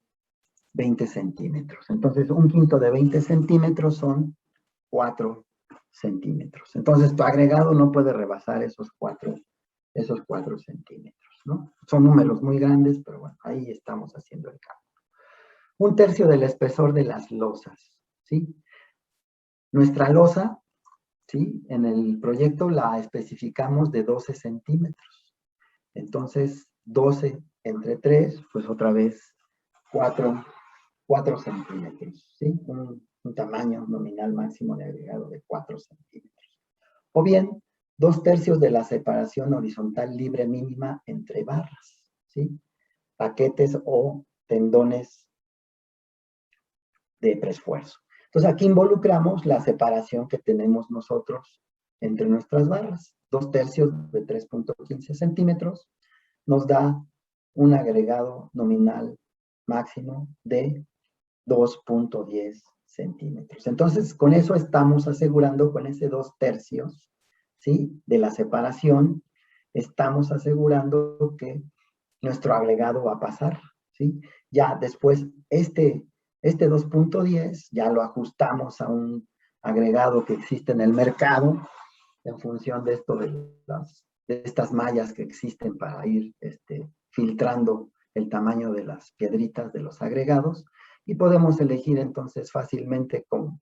centímetros. Entonces, 1/5 de 20 centímetros son 4 centímetros. Entonces, tu agregado no puede rebasar esos 4 centímetros, ¿no? Son números muy grandes, pero bueno, ahí estamos haciendo el cálculo. 1/3 del espesor de las losas, ¿sí? Nuestra losa, ¿sí? En el proyecto la especificamos de 12 centímetros. Entonces, 12 entre 3, pues otra vez 4 centímetros, ¿sí? Un tamaño nominal máximo de agregado de 4 centímetros. O bien, 2/3 de la separación horizontal libre mínima entre barras, ¿sí? Paquetes o tendones de preesfuerzo. Entonces, aquí involucramos la separación que tenemos nosotros entre nuestras barras. 2/3 de 3.15 centímetros nos da un agregado nominal máximo de 2.10 centímetros. Entonces, con eso estamos asegurando, con ese 2/3, ¿sí? De la separación, estamos asegurando que nuestro agregado va a pasar, ¿sí? Ya después, este 2.10 ya lo ajustamos a un agregado que existe en el mercado en función de esto de estas mallas que existen para ir filtrando el tamaño de las piedritas de los agregados, y podemos elegir entonces fácilmente con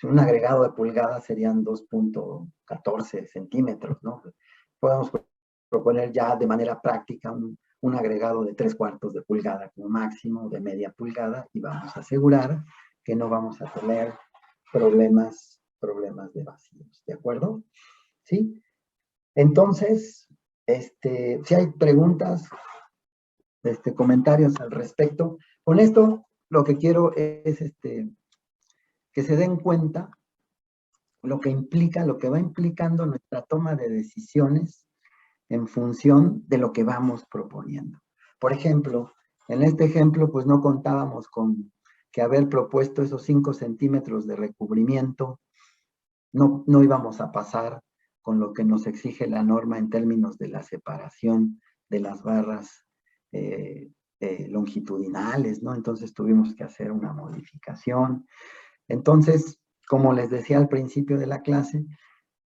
un agregado de pulgada serían 2.14 centímetros, ¿no? Podemos proponer ya de manera práctica un agregado de 3/4 de pulgada como máximo, de media pulgada, y vamos a asegurar que no vamos a tener problemas de vacíos, ¿de acuerdo? ¿Sí? Entonces, si hay preguntas, comentarios al respecto. Con esto, lo que quiero es que se den cuenta lo que implica, lo que va implicando nuestra toma de decisiones en función de lo que vamos proponiendo. Por ejemplo, en este ejemplo, pues no contábamos con que haber propuesto esos 5 centímetros de recubrimiento, no íbamos a pasar con lo que nos exige la norma en términos de la separación de las barras longitudinales, ¿no? Entonces tuvimos que hacer una modificación. Entonces, como les decía al principio de la clase,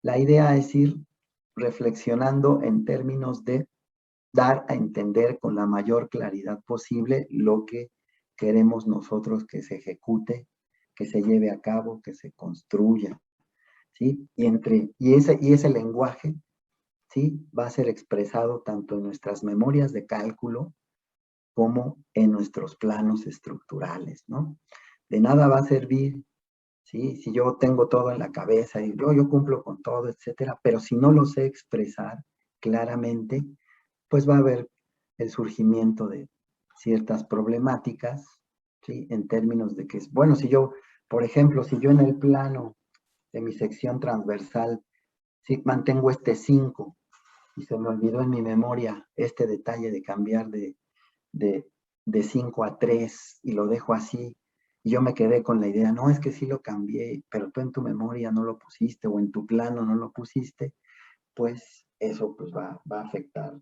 la idea es ir reflexionando en términos de dar a entender con la mayor claridad posible lo que queremos nosotros que se ejecute, que se lleve a cabo, que se construya, ¿sí? Y ese lenguaje, ¿sí? Va a ser expresado tanto en nuestras memorias de cálculo como en nuestros planos estructurales, ¿no? De nada va a servir, ¿sí? Si yo tengo todo en la cabeza y yo cumplo con todo, etcétera, pero si no lo sé expresar claramente, pues va a haber el surgimiento de ciertas problemáticas, ¿sí? En términos de que, bueno, si yo, por ejemplo, si yo en el plano de mi sección transversal, sí, mantengo 5 y se me olvidó en mi memoria este detalle de cambiar de 5 a 3 y lo dejo así, y yo me quedé con la idea, no, es que sí lo cambié, pero tú en tu memoria no lo pusiste o en tu plano no lo pusiste, pues eso pues va a afectar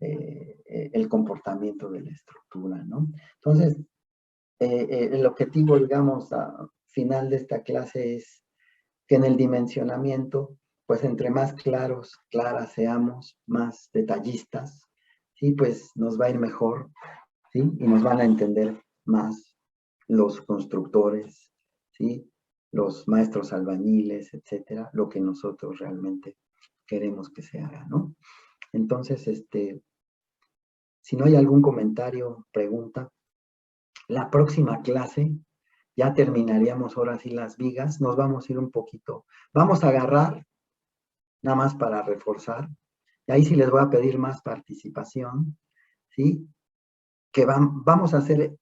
el comportamiento de la estructura, ¿no? Entonces, el objetivo, digamos, a final de esta clase es que en el dimensionamiento, pues entre más claros, claras seamos, más detallistas, ¿sí? Pues nos va a ir mejor, ¿sí? Y nos van a entender más los constructores, ¿sí? Los maestros albañiles, etcétera, lo que nosotros realmente queremos que se haga, ¿no? Entonces, si no hay algún comentario, pregunta, la próxima clase ya terminaríamos ahora sí las vigas, nos vamos a ir un poquito, vamos a agarrar, nada más para reforzar, y ahí sí les voy a pedir más participación, ¿sí? Que vamos a hacer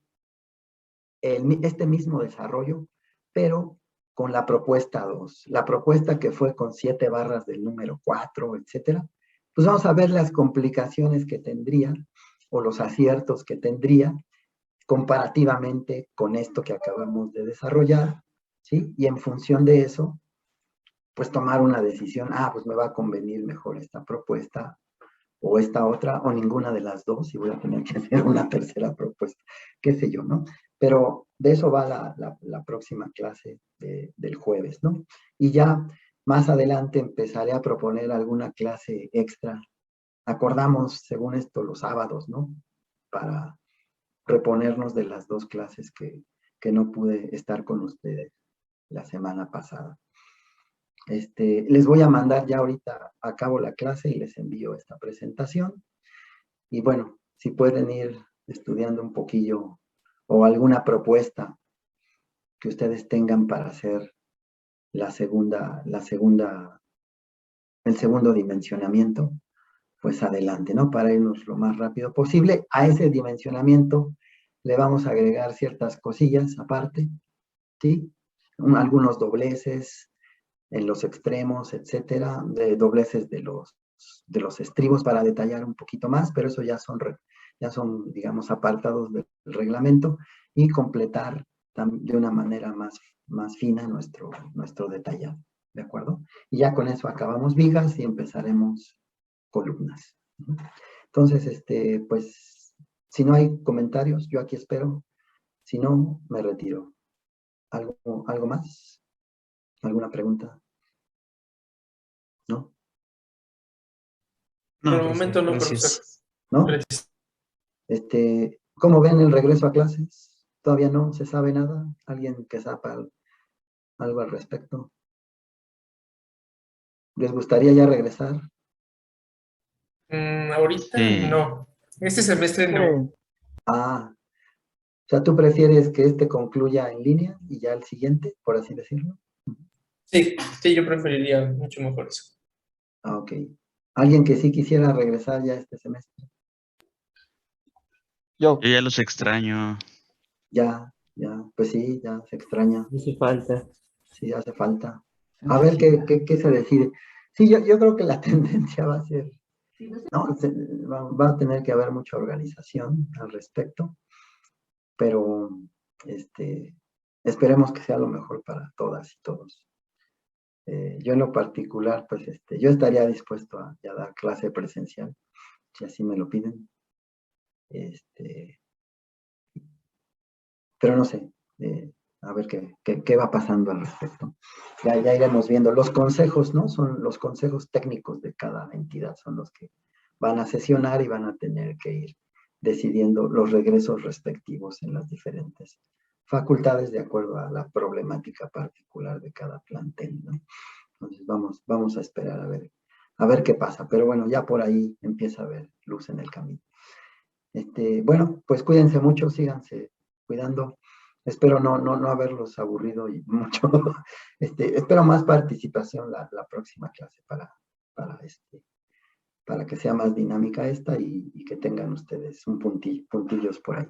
este mismo desarrollo, pero con la propuesta 2, la propuesta que fue con 7 barras del número 4, etcétera, pues vamos a ver las complicaciones que tendría, o los aciertos que tendría, comparativamente con esto que acabamos de desarrollar, ¿sí? Y en función de eso, pues tomar una decisión, pues me va a convenir mejor esta propuesta, o esta otra, o ninguna de las dos, y voy a tener que hacer una tercera propuesta, qué sé yo, ¿no? Pero de eso va la próxima clase del jueves, ¿no? Y ya más adelante empezaré a proponer alguna clase extra. Acordamos, según esto, los sábados, ¿no? Para reponernos de las 2 clases que no pude estar con ustedes la semana pasada. Les voy a mandar ya ahorita, acabo la clase y les envío esta presentación. Y bueno, si pueden ir estudiando un poquillo o alguna propuesta que ustedes tengan para hacer el segundo dimensionamiento, pues adelante, ¿no? Para irnos lo más rápido posible. A ese dimensionamiento le vamos a agregar ciertas cosillas aparte, ¿sí? Algunos dobleces en los extremos, etcétera, de dobleces de los estribos para detallar un poquito más, pero eso ya son, digamos, apartados del reglamento, y completar de una manera más fina nuestro detallado, ¿de acuerdo? Y ya con eso acabamos vigas y empezaremos columnas. Entonces, pues, si no hay comentarios, yo aquí espero. Si no, me retiro. ¿Algo más? ¿Alguna pregunta? ¿No? No, Por el profesor, momento no, profesor. gracias. ¿No? Gracias. ¿Cómo ven el regreso a clases? ¿Todavía no se sabe nada? ¿Alguien que sepa algo al respecto? ¿Les gustaría ya regresar? Ahorita Sí. no. Este semestre no. O sea, ¿tú prefieres que concluya en línea y ya el siguiente, por así decirlo? Sí, yo preferiría mucho mejor eso. Ok. ¿Alguien que sí quisiera regresar ya este semestre? Yo ya los extraño. Ya, pues sí, ya se extraña. Hace falta. Sí, hace falta. A ver qué se decide. Sí, yo creo que la tendencia va a ser, ¿no? Va a tener que haber mucha organización al respecto, pero esperemos que sea lo mejor para todas y todos. Yo en lo particular, pues yo estaría dispuesto a dar clase presencial, si así me lo piden. Pero no sé, a ver qué va pasando al respecto. Ya iremos viendo. Los consejos, ¿no? Son los consejos técnicos de cada entidad, son los que van a sesionar y van a tener que ir decidiendo los regresos respectivos en las diferentes facultades de acuerdo a la problemática particular de cada plantel, ¿no? Entonces vamos a esperar a ver qué pasa. Pero bueno, ya por ahí empieza a haber luz en el camino. Bueno, pues cuídense mucho, síganse cuidando. Espero no haberlos aburrido y mucho. Espero más participación la próxima clase para que sea más dinámica esta y que tengan ustedes puntillos por ahí.